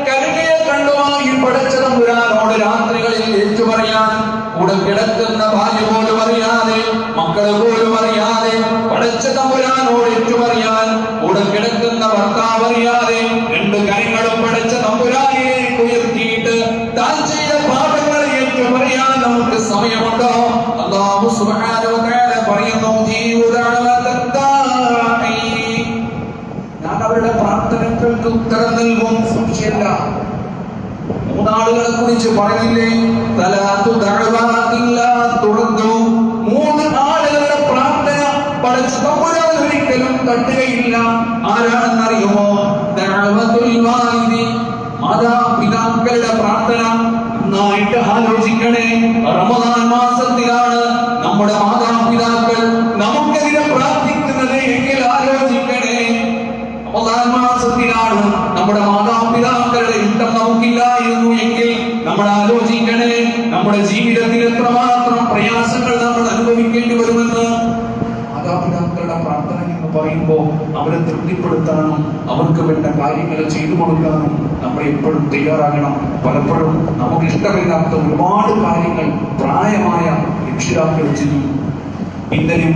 കരുകയെ കണ്ടുവാങ്ങി പടച്ചതമ്പുരാനോട് രാത്രികളിൽ ഏറ്റു പറയാൻ കൂടെ കിടക്കുന്ന ഭാര്യ പോലും അറിയാതെ മക്കള് പോലും അറിയാതെ പടച്ചതമ്പുരാനോട് ഏറ്റു പറയാൻ കൂടെ കിടക്കുന്ന ഭർത്താവ് അറിയാതെ 2 കരങ്ങളും പടച്ചതമ്പുരാനെ ഉയർത്തിയിട്ട് താൻ ചെയ്ത പാപങ്ങൾ ഏറ്റു പറയാൻ നമുക്ക് സമയമുണ്ടോ? അല്ലാഹു സുബ്ഹാനഹു വ തആല പറയുന്നു, ഞാൻ അവരുടെ പ്രാർത്ഥനകൾക്ക് ഉത്തരം നൽകും. സംശയമില്ല. 3 ആളുകളെ കുറിച്ച് പറയുന്നില്ലേ? 3 ആളുകളുടെ പ്രാർത്ഥന പടച്ചതമ്പുരാൻ ഒരിക്കലും തട്ടുകയില്ല. ആരാണെന്നറിയുമോ? മാതാപിതാക്കളുടെ പ്രാർത്ഥന. നന്നായിട്ട് ആലോചിക്കണേ. റമദാൻ മാസത്തിലാണ് നമ്മുടെ മാതാപിതാക്കൾ നമുക്കെതിരെ പ്രാർത്ഥിക്കുന്നത് എങ്കിൽ ആലോചിക്കണേ. റമദാൻ മാസത്തിലാണ് നമ്മുടെ മാതാപിതാക്കളുടെ ഇഷ്ടം നമുക്കില്ലായിരുന്നു എങ്കിൽ നമ്മൾ ആലോചിക്കണേ നമ്മുടെ ജീവിതത്തിൽ എത്രമാത്രം പ്രയാസങ്ങൾ നമ്മൾ അനുഭവിക്കേണ്ടി വരുമെന്ന്. മാതാപിതാക്കളുടെ പ്രാർത്ഥന എന്ന് പറയുമ്പോൾ അവരെ തൃപ്തിപ്പെടുത്താനും അവർക്ക് വേണ്ട കാര്യങ്ങൾ ചെയ്തു കൊടുക്കാനും നമ്മൾ എപ്പോഴും തയ്യാറാകണം. പലപ്പോഴും നമുക്ക് ഇഷ്ടമില്ലാത്ത ഒരുപാട് കാര്യങ്ങൾ പ്രായമായ രക്ഷിതാക്കൾ ചെയ്യും. ഇന്നലെ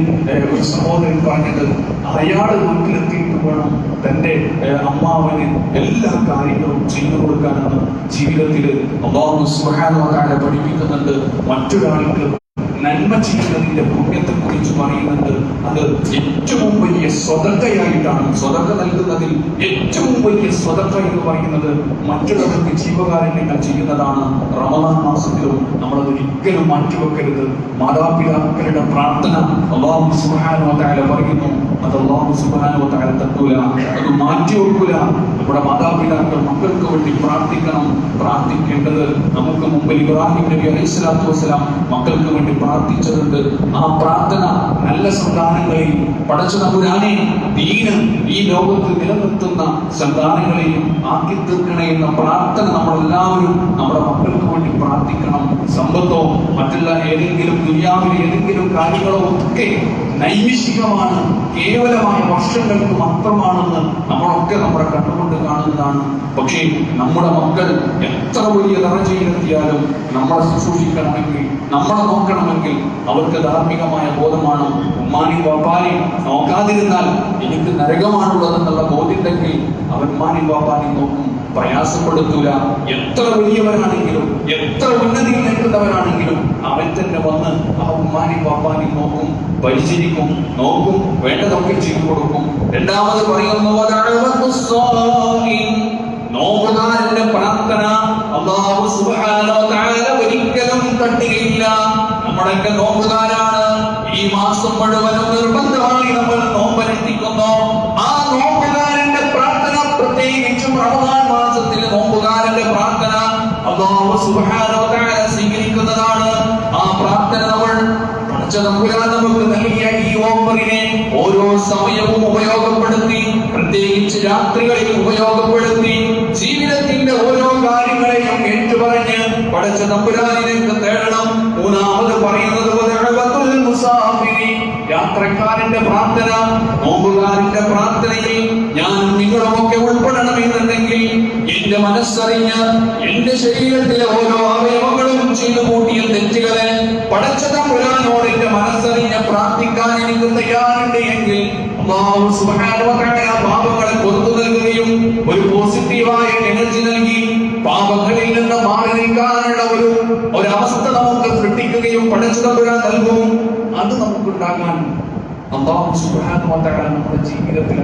ഒരു സഹോദരൻ പറഞ്ഞത്, അയാള് വീട്ടിലെത്തിയിട്ട് വേണം തന്റെ അമ്മാവന് എല്ലാ കാര്യങ്ങളും ചെയ്തു കൊടുക്കാനെന്ന്. ജീവിതത്തിൽ അല്ലാഹു സുബ്ഹാനഹു വ തആല പഠിപ്പിക്കുന്നുണ്ട്. മറ്റൊരാൾക്ക് നന്മ ചെയ്യുന്നതിന്റെ പുണ്യത്തെ കുറിച്ച് പറയുന്നുണ്ട്. അത് ഏറ്റവും വലിയ സ്വതക്കയായിട്ടാണ്. സ്വതക്ക നൽകുന്നതിൽ ഏറ്റവും വലിയ സ്വതക്ക എന്ന് പറയുന്നത് മറ്റുള്ളവർക്ക് ജീവകാരുണ്യങ്ങൾ ചെയ്യുന്നതാണ്. റമദാൻ മാസത്തിലും നമ്മളത് ഒരിക്കലും മാറ്റിവെക്കരുത്. മാതാപിതാക്കളുടെ പ്രാർത്ഥന അല്ലാഹു സുബ്ഹാനഹു വ തആല പറയുന്നു, അത് അല്ലാഹു സുബ്ഹാനഹു വ തആല തട്ടൂല, അത് മാറ്റിവെക്കൂല. നമ്മുടെ മാതാപിതാക്കൾ മക്കൾക്ക് വേണ്ടി പ്രാർത്ഥിക്കണം. പ്രാർത്ഥിക്കേണ്ടത് നമുക്ക് മുമ്പിൽ ഇബ്രാഹിം നബി അലൈഹിസ്സലാത്തു വസ്സലാം മക്കൾക്ക് വേണ്ടി പ്രാർത്ഥിച്ചിട്ടുണ്ട്. ആ പ്രാർത്ഥന നല്ല സന്താനങ്ങളെയും പടച്ചതമ്പുരാനെ ദീന് ഈ ലോകത്ത് നിലനിർത്തുന്ന സന്താനങ്ങളെയും ആക്കി തീർക്കണേ എന്ന പ്രാർത്ഥന നമ്മളെല്ലാവരും നമ്മുടെ മക്കൾക്ക് വേണ്ടി പ്രാർത്ഥിക്കണം. സമ്പത്തോ മറ്റുള്ള ഏതെങ്കിലും ദുനിയാവിലെ ഏതെങ്കിലും കാര്യങ്ങളോ ഒക്കെ നൈമിഷികമാണ്, കേവലമായ വർഷങ്ങൾക്ക് മാത്രമാണെന്ന് നമ്മളൊക്കെ നമ്മുടെ കണ്ണുകൊണ്ട് കാണുന്നതാണ്. പക്ഷേ നമ്മുടെ മക്കൾ എത്ര വലിയ ദറജയിലെത്തിയാലും നമ്മളെ ശുശ്രൂഷിക്കണമെങ്കിൽ, നമ്മളെ നോക്കണമെങ്കിൽ അവർക്ക് ധാർമ്മികമായ ബോധമാണ്. ഉമ്മാനി വാപ്പാനി നോക്കാതിരുന്നാൽ എനിക്ക് നരകമാണുള്ളതെന്നുള്ള ബോധ്യമുണ്ടെങ്കിൽ അവൻ ഉമ്മാനി വാപ്പാനി നോക്കും, പ്രയാസപ്പെടുത്തൂല. എത്ര വലിയവരാണെങ്കിലും എത്ര ഉന്നതിയിൽ നിൽക്കുന്നവരാണെങ്കിലും അവൻ തന്നെ വന്ന് ആ ഉമ്മാനി വാപ്പാനി നോക്കും, പരിചരിക്കും, നോക്കും, വേണ്ടതൊക്കെ ചെയ്തു കൊടുക്കും. രണ്ടാമത് പറയുന്നു, നോമ്പുകാരന്റെ പ്രാർത്ഥന അല്ലാഹു സുബ്ഹാനഹു വ തആല ഒരിക്കലും തട്ടുകയില്ല. നമ്മളൊക്കെ നോമ്പുകാരാണ്. ഈ മാസം മുഴുവനും നിർബന്ധമായി നമ്മൾ നോമ്പനുഷ്ഠിക്കുന്നു. ആ നോമ്പുകാരന്റെ പ്രാർത്ഥന, പ്രത്യേകിച്ചും റമദാൻ മാസത്തിൽ നോമ്പുകാരന്റെ പ്രാർത്ഥന അല്ലാഹു സുബ്ഹാനഹു വ തആല സ്വീകരിക്കുന്നതാണ്. ആ പ്രാർത്ഥന നമ്മൾ പടച്ചതമ്പുരാൻ നമുക്ക് നൽകിയ ഈ ഓഫറിനെ ഓരോ സമയവും ഉപയോഗപ്പെടുത്തി, പ്രത്യേകിച്ച് രാത്രികളിൽ ഉപയോഗപ്പെടുത്തി ജീവിതത്തിന്റെ ഓരോ കാര്യങ്ങളെയും ഏറ്റുപറഞ്ഞ് പടച്ചതമ്പുരാനിലേക്ക് തേടണം. മൂന്നാമത് പറയുന്നത് യാത്രക്കാരന്റെ പ്രാർത്ഥന, നോമ്പുകാരന്റെ പ്രാർത്ഥനയിൽ ഞാനും നിങ്ങളുമൊക്കെ ഉൾപ്പെടണമെന്നുണ്ടെങ്കിൽ എന്റെ മനസ്സറിഞ്ഞ് എന്റെ ശരീരത്തിലെ ഓരോ അവയവങ്ങളും ചെയ്തു കൂട്ടിയ തെറ്റുകളെ പടച്ചതമ്പുരാനോട് എന്റെ മനസ്സറിഞ്ഞ് പ്രാർത്ഥിക്കാൻ എനിക്ക് തയ്യാറുണ്ട് എങ്കിൽ അല്ലാഹു സുബ്ഹാനഹു വ തആല പാപങ്ങളെ പുറത്തു നൽകുകയും ഒരു പോസിറ്റീവായ എനർജി നൽകി പാപങ്ങളിൽ നിന്ന് മാറി നിൽക്കാനുള്ള ഒരു അവസ്ഥ നമുക്ക് സൃഷ്ടിക്കുകയും പടച്ചതമ്പുരാൻ നൽകും. അത് നമുക്കുണ്ടാകാൻ അല്ലാഹു സുബ്ഹാനഹു വ തആല നമ്മുടെ ജീവിതത്തിൽ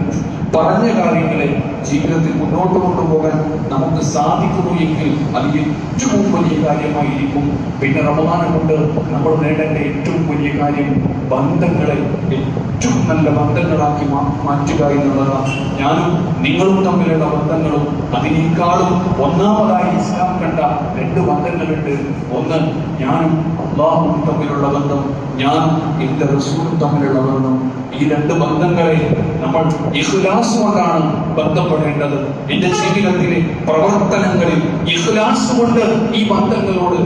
പറഞ്ഞ കാര്യങ്ങളെ ജീവിതത്തിൽ മുന്നോട്ട് കൊണ്ടുപോകാൻ നമുക്ക് സാധിക്കുന്നു എങ്കിൽ അത് ഏറ്റവും വലിയ കാര്യമായിരിക്കും. പിന്നെ റമദാൻ കൊണ്ട് നമ്മൾ നേടേണ്ട ഏറ്റവും വലിയ കാര്യം ബന്ധങ്ങളെ ഏറ്റവും നല്ല ബന്ധങ്ങളാക്കി മാറ്റുക എന്നുള്ളതാണ്. ഞാനും നിങ്ങളും തമ്മിലുള്ള ബന്ധങ്ങളും അതിനേക്കാളും ഒന്നാമതായി ഇസ്ലാം കണ്ട രണ്ട് ബന്ധങ്ങളുണ്ട്. ഒന്ന്, ഞാനും അല്ലാഹുവും തമ്മിലുള്ള ബന്ധം, ഞാനും എന്റെ റസൂലും തമ്മിലുള്ള ബന്ധം. ഈ രണ്ട് ബന്ധങ്ങളെ നമ്മൾ ഇഖ്ലാസ് കൊണ്ടാണ് ബന്ധപ്പെടേണ്ടത്. എന്റെ ജീവിതത്തിലെ പ്രവർത്തനങ്ങളിൽ ഇഖ്ലാസ് കൊണ്ട് ഈ ബന്ധങ്ങളോട്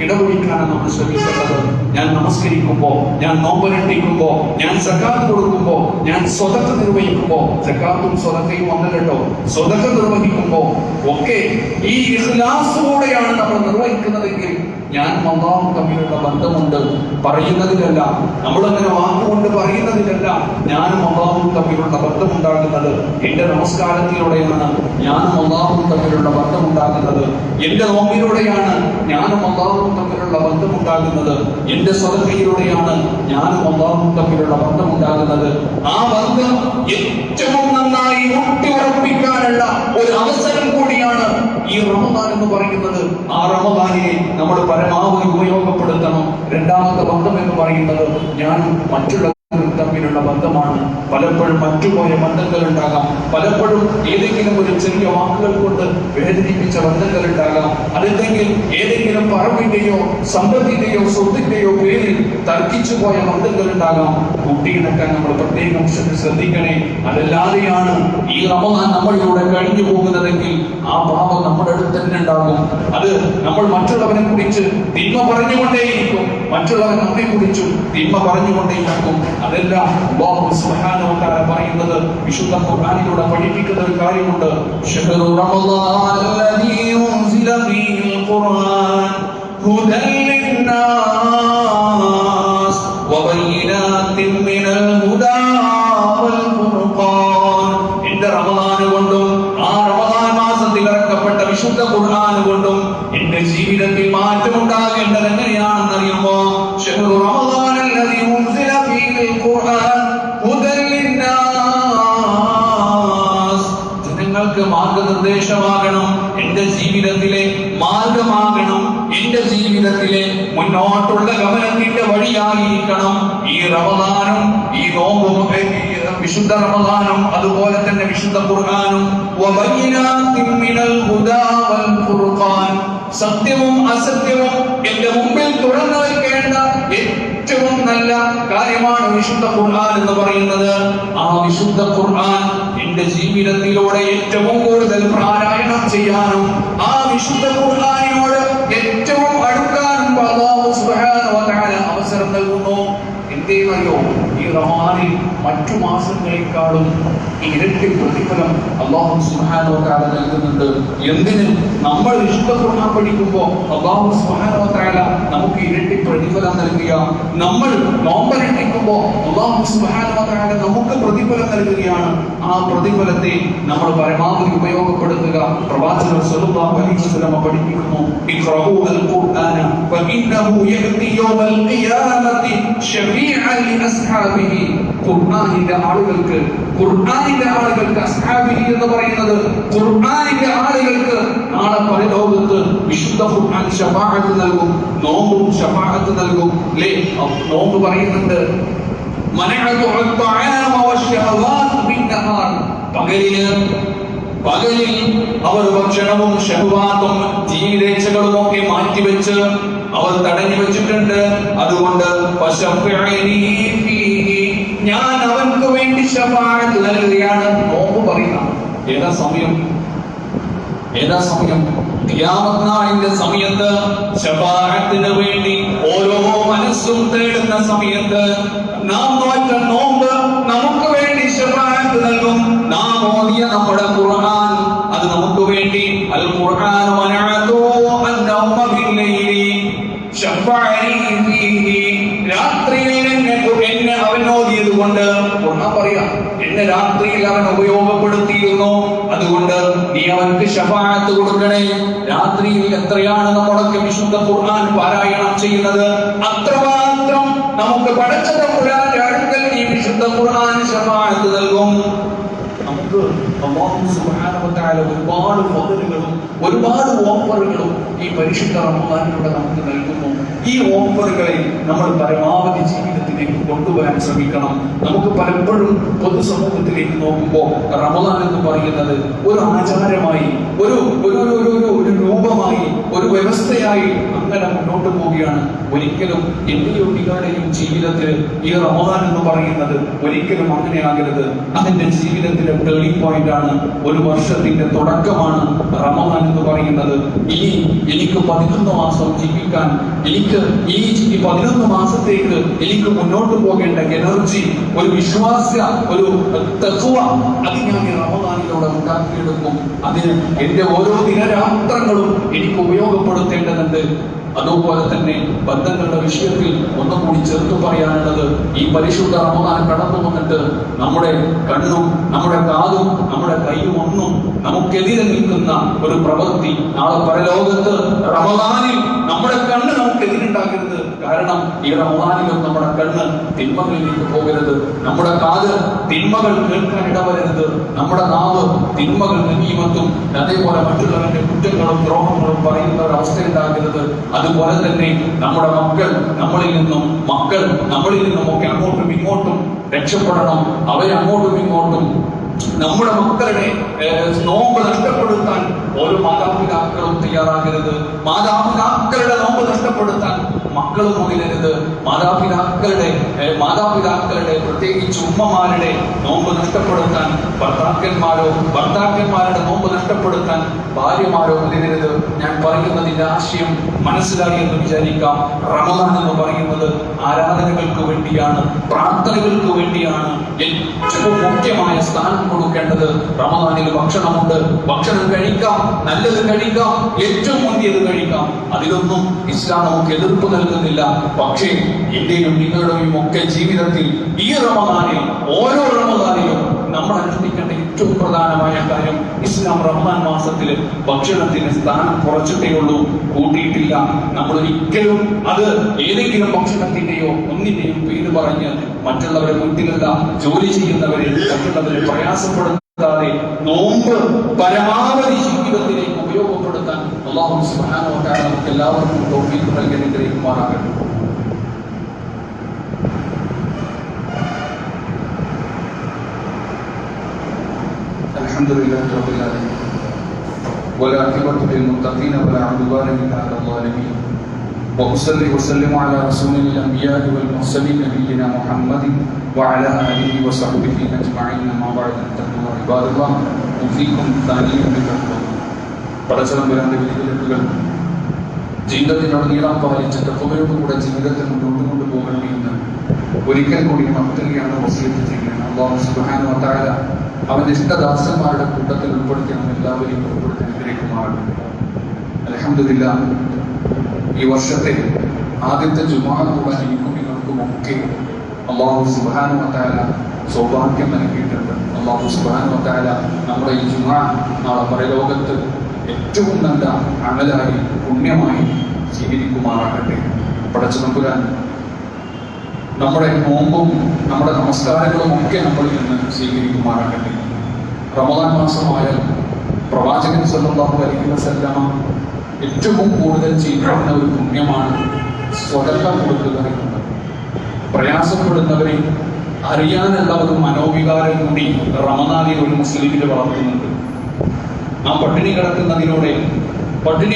ഇടപെടിക്കാനാണ് നമ്മൾ ശ്രമിക്കേണ്ടത്. ഞാൻ നമസ്കരിക്കുമ്പോ, ഞാൻ നോമ്പനുഷ്ഠിക്കുമ്പോ, ഞാൻ സക്കാത്ത് കൊടുക്കുമ്പോ, ഞാൻ സ്വതക്ക നിർവഹിക്കുമ്പോ, സക്കാത്തും സ്വതക്കയും വന്നല്ലോ, സ്വതക്ക നിർവഹിക്കുമ്പോ ഒക്കെ ഈ ഇഖ്ലാസോടെയാണ് നമ്മൾ നിർവഹിക്കുന്നതെങ്കിൽ ഞാൻ അല്ലാഹുവും തമ്മിലുള്ള ബന്ധമുണ്ട്. പറയുന്നതിലല്ല, നമ്മളങ്ങനെ വാക്കുകൊണ്ട് പറയുന്നതിലല്ല ഞാനും അല്ലാഹുവും തമ്മിലുള്ള ബന്ധമുണ്ടാകുന്നത്. എന്റെ നമസ്കാരത്തിലൂടെയാണ് ഞാനും അല്ലാഹുവും തമ്മിലുള്ള ബന്ധമുണ്ടാകുന്നത്. എന്റെ നോമ്പിലൂടെയാണ് ഞാനും അല്ലാഹുവും തമ്മിലുള്ള ബന്ധമുണ്ടാകുന്നത്. എന്റെ സ്വതക്കയിലൂടെയാണ് ഞാനും അല്ലാഹുവും തമ്മിലുള്ള ബന്ധമുണ്ടാകുന്നത്. ആ ബന്ധം ഏറ്റവും നന്നായി ഊട്ടിയുറപ്പിക്കാനുള്ള ഒരു അവസരം കൂടിയാണ് ഈ റമദാൻ എന്ന് പറയുന്നത്. ആ റമദാനിനെ നമ്മൾ പരമാവധി ഉപയോഗപ്പെടുത്തണം. രണ്ടാമത്തെ ബന്ധം എന്ന് പറയുന്നത് ഞാനും മറ്റുള്ള തമ്മിലുള്ള ബന്ധമാണ്. പലപ്പോഴും മറ്റുപോയ ബന്ധങ്ങൾ ഉണ്ടാകാം, പലപ്പോഴും ഏതെങ്കിലും ഒരു ചെറിയ വാക്കുകൾ കൊണ്ട് വേദനിപ്പിച്ച ബന്ധങ്ങൾ ഉണ്ടാകാം, അല്ലെങ്കിൽ ഏതെങ്കിലും പറമ്പിന്റെയോ സമ്പത്തിന്റെയോ സ്വത്തിന്റെയോ പേരിൽ തർക്കിച്ചു പോയ ബന്ധങ്ങൾ ഉണ്ടാകാം. കൂട്ടിയിണക്കാൻ നമ്മൾ പ്രത്യേകം ശ്രദ്ധിക്കണേ. അതല്ലാതെയാണ് ഈ റമദാൻ നമ്മളിലൂടെ കഴിഞ്ഞു പോകുന്നതെങ്കിൽ ആ പാപം നമ്മുടെ അടുത്ത് തന്നെ ഉണ്ടാകും. അത് നമ്മൾ മറ്റുള്ളവനെ കുറിച്ച് തിന്മ പറഞ്ഞുകൊണ്ടേയിരിക്കും, മറ്റുള്ളവൻ നമ്മെ കുറിച്ചും തിന്മ പറഞ്ഞുകൊണ്ടേയിരിക്കും. അതെല്ലാം അല്ലാഹു സുബ്ഹാനഹു വ തആല പറയുന്നത് വിശുദ്ധ ഖുർആനിലൂടെ പഠിപ്പിക്കുന്ന ഒരു കാര്യമുണ്ട്. ശഹ്റു റമളാൻ അല്ലദീ ഉൻസില ഫീഹിൽ ഖുർആൻ ഹുദൻ ലിന്നാസ് വബയ്യിനാത്തിൻ മിനൽ ഹുദാ വൽ ഫുർഖാൻ. എന്റെ റമളാൻ കൊണ്ടും ആ റമളാൻ മാസത്തിൽ ഇറക്കപ്പെട്ട വിശുദ്ധ ഖുർആൻ കൊണ്ടും എന്റെ ജീവിതത്തിൽ മാറ്റം ഉണ്ടാകേണ്ടത് എങ്ങനെയാണെന്ന് അറിയുമോ? ശഹ്റു റമളാൻ അല്ലദീ ഉൻസില ഫീഹിൽ ഖുർആൻ ഹുദൻ ലിന്നാസ്. ജനങ്ങൾക്ക് മാർഗനിർദ്ദേശമാകണം, എന്റെ ജീവിതത്തിലെ മാർഗമാകണം, എന്റെ ജീവിതത്തിലെ മുന്നോട്ടുള്ള ഗമനത്തിന്റെ വഴിയായിരിക്കണം ഈ റമദാനും ഈ നോമ്പും, വിശുദ്ധ റമദാനും അതുപോലെ തന്നെ വിശുദ്ധ ഖുർആനും. വബയ്യിനാത്തിൻ മിനൽ ഹുദാ വൽ ഫുർഖാൻ. സത്യവും അസത്യവും എന്റെ മുമ്പിൽ തുറന്നു വയ്ക്കേണ്ട ഏറ്റവും നല്ല കാര്യമാണ് വിശുദ്ധ ഖുർആൻ എന്ന് പറയുന്നത്. ആ വിശുദ്ധ ഖുർആൻ എന്റെ ജീവിതത്തിലൂടെ ഏറ്റവും കൂടുതൽ പാരായണം ചെയ്യാനും ആ വിശുദ്ധ ഖുർആനിനോട് ഏറ്റവും അടുക്കാനും അല്ലാഹു സുബ്ഹാനഹു വ തആല അവസരം നൽകുന്നു. എന്തേന്നറിയോ? ഈ റമദാനിൽ മറ്റു മാസങ്ങളെക്കാളും ഇരട്ടി പ്രതിഫലം അല്ലാഹു സുബ്ഹാനഹു വ തആല നൽകുന്നുണ്ട്. എന്തിന്? നമ്മൾ വിശുദ്ധ ഖുർആൻ പഠിക്കുമ്പോൾ അല്ലാഹു സുബ്ഹാനഹു വ തആല നമുക്ക് ഇരട്ടി പ്രതിഫലം നൽകുക, നമ്മൾ നോമ്പനുഷ്ഠിക്കുമ്പോൾ അല്ലാഹു സുബ്ഹാനഹു വ തആല നമുക്ക് പ്രതിഫലം നൽകുകയാണ്. ആ പ്രതിഫലത്തെ നമ്മൾ പരമാവധി ഉപയോഗപ്പെടുത്തുക. പ്രവാചകർ സ്വല്ലല്ലാഹു അലൈഹി വസല്ലം പഠിപ്പിക്കുന്നു, ഇഖ്റഊ അൽ ഖുർആന ഫഇന്നഹു യഅതി യൗമൽ ഖിയാമത്തി ശഫീഅൻ ലി അസ്ഹാബിഹി. ഖുർആനിന്റെ ആളുകൾക്ക് അസ്ഹാബിഹി എന്ന് പറയുന്നത് ഖുർആനിന്റെ ആളുകൾക്ക് നാളെ പരലോകത്ത് വിശുദ്ധ ഖുർആൻ ശഫാഅത്ത് നൽകും, നോമ്പും ശഫാഅത്ത് നൽകും. അല്ലേ? നോമ്പ് പറയുന്നുണ്ട് മനഅതു അത്അമ വശഹവാത് ബിന്നഹാർ. പകലിൽ അവർ ഭക്ഷണവും ഷഹ്വാത്തും ജീവിതേച്ഛകളും ഒക്കെ മാറ്റിവെച്ച് അവർ തടഞ്ഞു വെച്ചിട്ടുണ്ട്. അതുകൊണ്ട് ഞാൻ അവർക്ക് വേണ്ടി ശഫാഅത്ത് നൽകുകയാണ്. നോമ്പ് പറയുന്ന ഏതാ സമയം? ഖിയാമത്ത് നാളിന്റെ സമയത്ത് ശഫാഅത്തിന് വേണ്ടി ഓരോ മനസ്സും തേടുന്ന സമയത്ത് നാം നോറ്റ നോമ്പ് നമുക്ക് വേണ്ടി ശഫാഅത്ത് നൽകും. നാം ഓതിയ നമ്മുടെ ഖുർആൻ അത് നമുക്ക് വേണ്ടി അൽ ഖുർആൻ വനഅതു അന്നൗമ ബില്ലൈലി ശഫഅനി ഫീഹി. രാത്രിയിൽ എന്നെ അവൻ ഓതിയത് കൊണ്ട് ഖുർആൻ പറയാ, എന്നെ രാത്രിയിൽ അവൻ ഉപയോഗപ്പെടുത്തിയിരുന്നു, അതുകൊണ്ട് നീ അവർക്ക് ശഫാഅത്ത് കൊടുക്കണേ. രാത്രിയിൽ എത്രയാണ് നമ്മളൊക്കെ വിശുദ്ധ ഖുർആൻ പാരായണം ചെയ്യുന്നത്, അത്രമാത്രം നമുക്ക് പടച്ച തമ്പുരാന്റെ അടുക്കൽ ഈ ഈ വിശുദ്ധ ഖുർആൻ ശഫാഅത്ത് നൽകും. നമുക്ക് അല്ലാഹു സുബ്ഹാനഹു വ തആല ഒരുപാട് ഫضലുകളും ഒരുപാട് ഓഫറുകളും ഈ പരിശുദ്ധ റമദാനിലൂടെ നമുക്ക് നൽകുന്നു. ഈ ഓഫറുകളെ നമ്മൾ പരമാവധി ജീവിതത്തിലേക്ക് കൊണ്ടുവരാൻ ശ്രമിക്കണം. നമുക്ക് പലപ്പോഴും പൊതുസമൂഹത്തിലേക്ക് നോക്കുമ്പോൾ റമദാൻ എന്ന് പറയുന്നത് ഒരു ആചാരമായി, ഒരു രൂപമായി, ഒരു വ്യവസ്ഥയായി അങ്ങനെ മുന്നോട്ട് പോവുകയാണ്. ഒരിക്കലും എന്റെയും നിങ്ങളുടെയും ജീവിതത്തിൽ ഈ റമദാൻ എന്ന് പറയുന്നത് ഒരിക്കലും അങ്ങനെയാകരുത്. അതിന്റെ ജീവിതത്തിലെ ടേണിംഗ് പോയിന്റ് ആണ്. ഒരു വർഷത്തിന്റെ തുടക്കമാണ് റമദാൻ എന്ന് പറയുന്നത്. ഇനി എനിക്ക് 11 മാസം ജീവിക്കാൻ, എനിക്ക് ഈ 11 മാസത്തേക്ക് എനിക്ക് മുന്നോട്ട് പോകേണ്ട എനർജി, ഒരു വിശ്വാസ്യ, ഒരു തഖ്വ, അത് ഞാൻ ഈ റമദാനിലൂടെ ഉണ്ടാക്കിയെടുക്കും. അതിന് എന്റെ ഓരോ ദിനരാത്രങ്ങളും എനിക്ക് ഉപയോഗപ്പെടുത്തേണ്ടതുണ്ട്. അതുപോലെ തന്നെ ബന്ധങ്ങളുടെ വിഷയത്തിൽ ഒന്നുകൂടി ചേർത്ത് പറയാനുള്ളത്, ഈ പരിശുദ്ധ റമദാൻ കടന്നു വന്നിട്ട് നമ്മുടെ കണ്ണും നമ്മുടെ കാതും നമ്മുടെ കൈയും ഒന്നും നമുക്കെതിരെ നിൽക്കുന്ന ഒരു പ്രവൃത്തി നാളെ പരലോകത്ത് റമദാനിൽ നമ്മുടെ കണ്ണ് നമുക്കെതിരുണ്ടാക്കരുത്. കാരണം ഈ റമദാനിലും നമ്മുടെ കണ്ണ് തിന്മകളിലേക്ക് പോകരുത്, നമ്മുടെ കാത് തിന്മകൾ കേൾക്കാൻ ഇടവരരുത്, നമ്മുടെ നാവ് തിന്മകൾ നീമത്തും അതേപോലെ മറ്റുള്ളവരുടെ കുറ്റങ്ങളും ദ്രോഹങ്ങളും പറയുന്ന ഒരു അവസ്ഥ ഉണ്ടാകരുത്. അതുപോലെ തന്നെ നമ്മുടെ മക്കൾ നമ്മളിൽ നിന്നും ഒക്കെ അങ്ങോട്ടും ഇങ്ങോട്ടും രക്ഷപ്പെടണം. അവരെ അങ്ങോട്ടും ഇങ്ങോട്ടും നമ്മുടെ മക്കളുടെ നോമ്പ് നഷ്ടപ്പെടുത്താൻ ഓരോ മാതാപിതാക്കളും തയ്യാറാകരുത്. മാതാപിതാക്കളുടെ നോമ്പ് നഷ്ടപ്പെടുത്താൻ മക്കൾ മുതിരരുത്. മാതാപിതാക്കളുടെ പ്രത്യേകിച്ച് ഉമ്മമാരുടെ നോമ്പ് നഷ്ടപ്പെടുത്താൻ ഭർത്താക്കന്മാരുടെ നോമ്പ് നഷ്ടപ്പെടുത്താൻ ഭാര്യമാരോ മുതിരരുത്. ഞാൻ പറയുന്നതിന്റെ ആശയം മനസ്സിലായി എന്ന് വിചാരിക്കാം. റമദാൻ എന്ന് പറയുന്നത് ആരാധനകൾക്ക് വേണ്ടിയാണ്, പ്രാർത്ഥനകൾക്ക് വേണ്ടിയാണ്. ഏറ്റവും മുഖ്യമായ സ്ഥാനം കൊടുക്കേണ്ടത് റമദാനിൽ ഭക്ഷണമുണ്ട്. ഭക്ഷണം കഴിക്കാം, നല്ലത് കഴിക്കാം, ഏറ്റവും മുന്തിയത് കഴിക്കാം. അതിലൊന്നും ഇസ്ലാം നമുക്ക് എതിർപ്പ് നൽകുന്നില്ല. പക്ഷേ എന്റെയും നിങ്ങളുടെയും ഒക്കെ ജീവിതത്തിൽ ഈ റമദാനിൽ, ഓരോ റമദാനിലും നമ്മൾ അനുഷ്ഠിക്കേണ്ട ഏറ്റവും പ്രധാനമായ കാര്യം, ഇസ്ലാം റമദാൻ മാസത്തിൽ ഭക്ഷണത്തിന് സ്ഥാനം കുറച്ചിട്ടേ ഉള്ളൂ, കൂട്ടിയിട്ടില്ല. നമ്മൾ ഒരിക്കലും അത് ഏതെങ്കിലും ഭക്ഷണത്തിന്റെയോ ഒന്നിന്റെയും പേര് പറഞ്ഞ് മറ്റുള്ളവരെ വീട്ടിലല്ല, ജോലി ചെയ്യുന്നവരെ മറ്റുള്ളവരെ പ്രയാസപ്പെടുത്താതെ നോമ്പ് പരമാവധി ജീവിതത്തിലേക്ക് ഉപയോഗപ്പെടുത്താൻ അല്ലാഹു സുബ്ഹാനഹു വ തആല നമുക്ക് എല്ലാവർക്കും തൗഫീഖ് നൽകി അനുഗ്രഹിക്കുമാറാകട്ടെ. അൽഹംദുലില്ലാഹി റബ്ബിൽ ആലമീൻ والعاقبة للمتقين ولا عدوان إلا على الظالمين وأصلي وسلم على رسول الأنبياء والمرسلين نبينا محمد وعلى آله وصحبه أجمعين أما بعد اتقوا عباد الله أوصيكم ثانيا بتقوى പടച്ചതമ്പുരാന്റെ വിധിവിലക്കുകൾ ജീവിതത്തിനുടനീളം പാലിച്ച തഖ്വയോടുകൂടെ ജീവിതത്തിൽ മുന്നോട്ട് കൊണ്ടുപോകണമെന്ന് ഒരിക്കൽ കൂടി മക്തലിയാണ് വസിയത്ത് ചെയ്യുന്നത്. അല്ലാഹു സുബ്ഹാനഹു വ തആല അവന്റെ ഇഷ്ടദാസന്മാരുടെ കൂട്ടത്തിൽ ഉൾപ്പെടുത്തണം, എല്ലാവരെയും ഉൾപ്പെടുത്തി അനുഗ്രഹിക്കുമാറാകട്ടെ. അൽഹംദുലില്ലാഹ്, ഈ വർഷത്തെ ആദ്യത്തെ ജുമുഅ കൂടാൻ എനിക്കും നിങ്ങൾക്കും ഒക്കെ അല്ലാഹു സുബ്ഹാനഹു വ തആല സൗഭാഗ്യം നൽകിയിട്ടുണ്ട്. അല്ലാഹു സുബ്ഹാനഹു വ തആല നമ്മുടെ ഈ ജുമുഅ നാളെ പരലോകത്ത് ഏറ്റവും നല്ല അമലായി പുണ്യമായി സ്വീകരിക്കുമാറാകട്ടെ. പടച്ചതമ്പുരാൻ നമ്മുടെ നോമ്പും നമ്മുടെ നമസ്കാരങ്ങളും ഒക്കെ നമ്മളിൽ നിന്ന് സ്വീകരിക്കുമാറാകട്ടെ. റമദാൻ മാസമായാൽ പ്രവാചകൻ സല്ലല്ലാഹു അലൈഹി വസല്ലമ ഏറ്റവും കൂടുതൽ ചെയ്യുന്ന ഒരു പുണ്യമാണ് സ്വതക്ക കൊടുക്കുക എന്നത്. പ്രയാസപ്പെടുന്നവരെ അറിയാനുള്ള ഒരു മനോവികാരം കൂടി റമദാനിൽ ഒരു മുസ്ലിമിന് വളർത്തുന്നുണ്ട്. നാം പട്ടിണി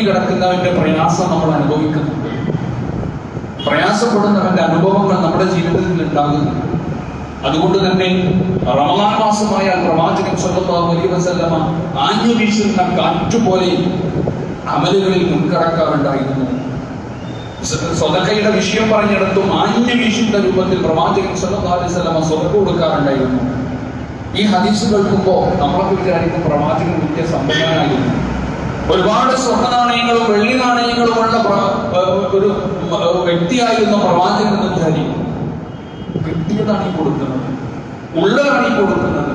കിടക്കുന്നവന്റെ പ്രയാസം നമ്മൾ അനുഭവിക്കുന്നുണ്ട്. പ്രയാസപ്പെടുന്നവന്റെ അനുഭവങ്ങൾ നമ്മുടെ ജീവിതത്തിൽ ഉണ്ടാകുന്നുണ്ട്. അതുകൊണ്ട് തന്നെ റമദാൻ മാസമായാൽ പ്രവാചകൻ സല്ലല്ലാഹു അലൈഹി വസല്ലമ ആഞ്ഞു വീശുന്ന കാറ്റുപോലെ അമലുകളിൽ മുൻകടക്കാറുണ്ടായിരുന്നു. സ്വതക്കയുടെ വിഷയം പറഞ്ഞിടത്തും ആഞ്ഞു വീശുന്ന രൂപത്തിൽ പ്രവാചകൻ സല്ലല്ലാഹു അലൈഹി വസല്ലമ സ്വതക്ക കൊടുക്കാറുണ്ടായിരുന്നു. ഈ ഹദീസ് കേൾക്കുമ്പോൾ നമ്മളൊക്കെ വിചാരിക്കും പ്രവാചകൻ വലിയ സമ്പന്നനായിരുന്നു, ഒരുപാട് സ്വർണ്ണ നാണയങ്ങളും വെള്ളി നാണയങ്ങളും ഉള്ള ഒരു വ്യക്തിയായിരുന്ന പ്രവാചകൻ എന്ന് വിചാരിക്കും. കിട്ടിയതാണ് ഈ കൊടുക്കുന്നത്, ഉള്ളതാണ് ഈ കൊടുക്കുന്നത്.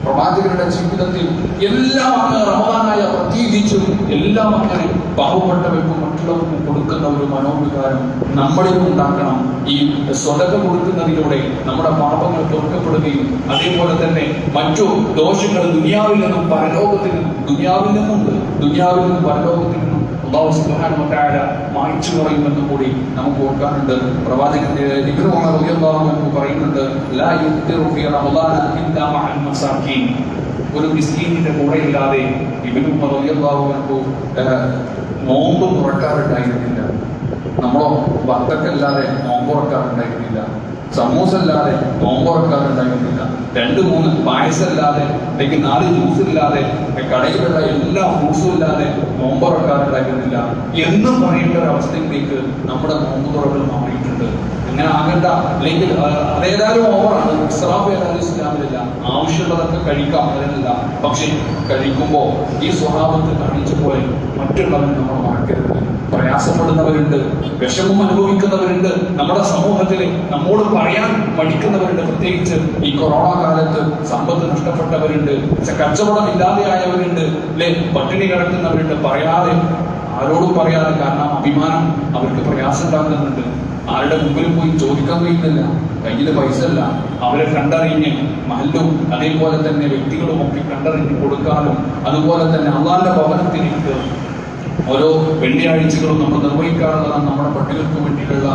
പ്രവാചകരുടെ ജീവിതത്തിൽ എല്ലാം അങ്ങ് റമദാനായ പ്രത്യേകിച്ചും എല്ലാം അങ്ങനെ പാവപ്പെട്ടവർക്കും മറ്റുള്ളവർക്കും കൊടുക്കുന്ന ഒരു മനോവികാരം നമ്മളിൽ ഉണ്ടാക്കണം. ഈ സ്വതക്ക കൊടുക്കുന്നതിലൂടെ നമ്മുടെ പാപങ്ങൾ പൊറുക്കപ്പെടുകയും അതേപോലെ തന്നെ മറ്റു ദോഷങ്ങൾ ദുനിയാവിൽ നിന്നും പരലോകത്തിനും ദുനിയാവിൽ നിന്നും പരലോകത്തിൽ നിന്നും അല്ലാഹു സുബ്ഹാനഹു വ തആല മായ്ച്ചു കളയുമെന്നും കൂടി നമുക്ക് ഓർക്കാനുണ്ട്. പ്രവാചകൻ ഇബ്നു ഉമർ റളിയല്ലാഹു അൻഹു പറയുന്നുണ്ട്, ലാ യുഫ്തിറു ഫീ റമദാന ഇല്ലാ മഅൽ മസാകീൻ. ഒരു മിസ്കീനിന്റെ കൂടെ ഇല്ലാതെ ഇബ്നു ഉമർ റളിയല്ലാഹു അൻഹു നോമ്പ് തുറക്കാറുണ്ടായിരുന്നില്ല. നമ്മളോ വത്തക്കല്ലാതെ നോമ്പ് തുറക്കാറുണ്ടായിരുന്നില്ല, സമൂസല്ലാതെ നോമ്പ് തുറക്കാറുണ്ടായിരുന്നില്ല, 2-3 പായസമല്ലാതെ അല്ലെങ്കിൽ 4 ജ്യൂസ് ഇല്ലാതെ കടയിലുള്ള എല്ലാ ഫ്രൂട്ട്സും ഇല്ലാതെ നോമ്പ് തുറക്കാറുണ്ടായിരുന്നില്ല എന്ന് പറയേണ്ട ഒരു അവസ്ഥയിലേക്ക് നമ്മുടെ നോമ്പ് തുറകൾ മാറിയിട്ടുണ്ട്. അങ്ങനെ ആകണ്ട. അല്ലെങ്കിൽ അതേതായാലും ഓവറാണ്, ഇസ്രാഫ് ഏതായാലും ഇസ്ലാമിലില്ല. ആവശ്യമുള്ളതൊക്കെ കഴിക്കാം, അതിനല്ല. പക്ഷെ കഴിക്കുമ്പോൾ ഈ സ്വഭാവത്തെ കാണിച്ച പോലെ മറ്റുള്ളവർ നമ്മൾ മറക്കരുത്. പ്രയാസപ്പെടുന്നവരുണ്ട്, വിഷമം അനുഭവിക്കുന്നവരുണ്ട്, നമ്മുടെ സമൂഹത്തിൽ നമ്മോട് പറയാൻ മടിക്കുന്നവരുണ്ട്. പ്രത്യേകിച്ച് ഈ കൊറോണ കാലത്ത് സമ്പത്ത് നഷ്ടപ്പെട്ടവരുണ്ട്, കച്ചവടം ഇല്ലാതെയായവരുണ്ട്, അല്ലെ, പട്ടിണി കിടക്കുന്നവരുണ്ട്. ആരോടും പറയാതെ, കാരണം അഭിമാനം അവർക്ക് പ്രയാസം ഉണ്ടാക്കുന്നുണ്ട്. ആരുടെ മുമ്പിൽ പോയി ചോദിക്കാൻ കഴിയുന്നില്ല, കയ്യിൽ പൈസ അല്ല. അവരെ കണ്ടറിഞ്ഞ് മഹല്ലും അതേപോലെ തന്നെ വ്യക്തികളും ഒക്കെ കണ്ടറിഞ്ഞ് കൊടുക്കാനും അതുപോലെ തന്നെ അള്ളാന്റെ ഭവനത്തിലേക്ക് ഓരോ വെള്ളിയാഴ്ചകളും നമ്മൾ നിർവഹിക്കാറുള്ളതാണ് നമ്മുടെ പട്ടികൾക്ക് വേണ്ടിയിട്ടുള്ള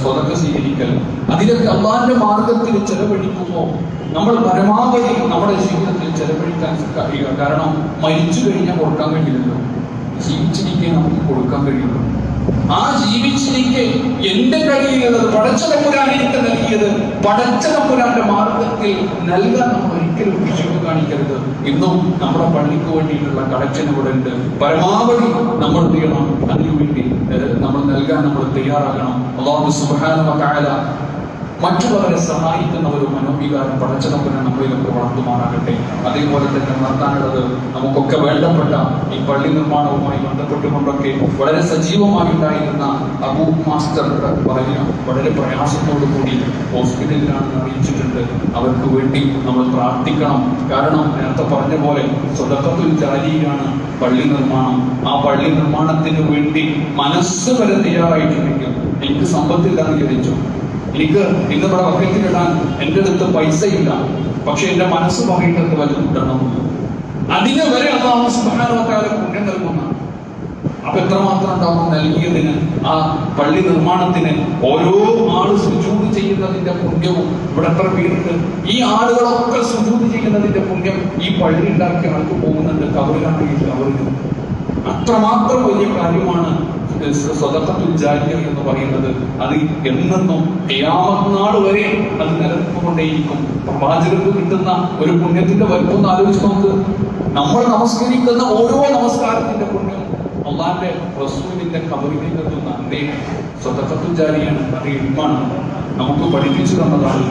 സ്വതക്ക സ്വീകരിക്കൽ. അതിലൊക്കെ അള്ളാന്റെ മാർഗത്തിൽ ചെലവഴിക്കുമ്പോൾ നമ്മൾ പരമാവധി നമ്മുടെ ജീവിതത്തിൽ ചെലവഴിക്കാൻ കഴിയുക. കാരണം മരിച്ചു കഴിഞ്ഞാൽ കൊടുക്കാൻ കഴിയില്ലല്ലോ, ജീവിച്ചിരിക്കെ നമുക്ക് കൊടുക്കാൻ കഴിയുള്ളൂ. ആ ജീവിച്ചിരിക്കെ എന്റെ കയ്യിലുള്ളത് പടച്ചതമ്പുരാൻ എനിക്ക് നൽകിയത് പടച്ചതമ്പുരാന്റെ മാർഗത്തിൽ നൽകാൻ നമ്മൾ ഒരിക്കലും പിശുക്ക് കാണിക്കരുത്. ഇന്നും നമ്മുടെ പള്ളിക്ക് വേണ്ടിയിട്ടുള്ള കളക്ഷൻ ഇവിടെ ഉണ്ട്. പരമാവധി നമ്മൾ ചെയ്യണം, അതിനുവേണ്ടി നമ്മൾ നൽകാൻ നമ്മൾ തയ്യാറാകണം. അല്ലാഹു സുബ്ഹാനഹു വ തആല മറ്റുള്ളവരെ സഹായിക്കുന്ന ഒരു മനോവികാരം പടച്ചതമ്പുരാൻ നമ്മളിലൊക്കെ വളർത്തുമാറാകട്ടെ. അതേപോലെ തന്നെ നടത്താനുള്ളത് നമുക്കൊക്കെ വേണ്ടപ്പെട്ട ഈ പള്ളി നിർമ്മാണവുമായി ബന്ധപ്പെട്ടുകൊണ്ടൊക്കെ വളരെ സജീവമായിട്ടുണ്ടായിരുന്ന അബൂ മാസ്റ്റർ വളരെ പ്രയാസത്തോടു കൂടി ഹോസ്പിറ്റലിലാണെന്ന് അറിയിച്ചിട്ടുണ്ട്. അവർക്ക് വേണ്ടി നമ്മൾ പ്രാർത്ഥിക്കണം. കാരണം നേരത്തെ പറഞ്ഞ പോലെ സ്വതക്കത്തുൽ ജാരിയാണ് പള്ളി നിർമ്മാണം. ആ പള്ളി നിർമ്മാണത്തിന് വേണ്ടി മനസ്സ് വരെ തയ്യാറായിട്ടുണ്ടെങ്കിൽ, എനിക്ക് സമ്പത്തില്ലാന്ന് വിചാരിച്ചു, എനിക്ക് ഇന്ന് ഇവിടെ വക്കത്തിലിടാൻ എൻ്റെ അടുത്ത് പൈസ ഇല്ല, പക്ഷെ എൻ്റെ മനസ്സ് പറയുന്നത് വലുത് കിട്ടണം, അതിന് വരെ അല്ലാഹു സുബ്ഹാനഹു വ തആല പുണ്യം നൽകുന്ന. അപ്പൊ എത്രമാത്രം ഉണ്ടാവും നൽകിയതിന്, ആ പള്ളി നിർമ്മാണത്തിന് ഓരോ ആള് സുജൂദ് ചെയ്യുന്നതിന്റെ പുണ്യവും ഇവിടെ എത്ര പേരുണ്ട്. ഈ ആളുകളൊക്കെ സുജൂദ് ചെയ്യുന്നതിന്റെ പുണ്യം ഈ പള്ളി ഉണ്ടാക്കിയ ആൾക്ക് പോകുന്നുണ്ട്, കബറിലാണെങ്കിൽ കബറിലും. അത്രമാത്രം വലിയ കാര്യമാണ് സ്വതക്കത്തുൽ ജാരിയ എന്ന് പറയുന്നത്. അത് എന്നെന്നും ഖിയാമത്ത് നാൾ വരെ അത് നിലനിൽക്കൊണ്ടേയിരിക്കും. പ്രവാചകർക്ക് കിട്ടുന്ന ഒരു പുണ്യത്തിന്റെ വലുപ്പം ആലോചിച്ച് നോക്ക്. നമ്മൾ നമസ്കരിക്കുന്ന ഓരോ നമസ്കാരത്തിന്റെ പുണ്യം അള്ളാന്റെ റസൂലിന്റെ ഖബറിലേക്ക് എത്തുന്ന അതേ സ്വതക്കത്തുൽ ജാരിയാണ്. അത് ഇൽമാണ്, നമുക്ക് പഠിപ്പിച്ചു തന്നതാണ്.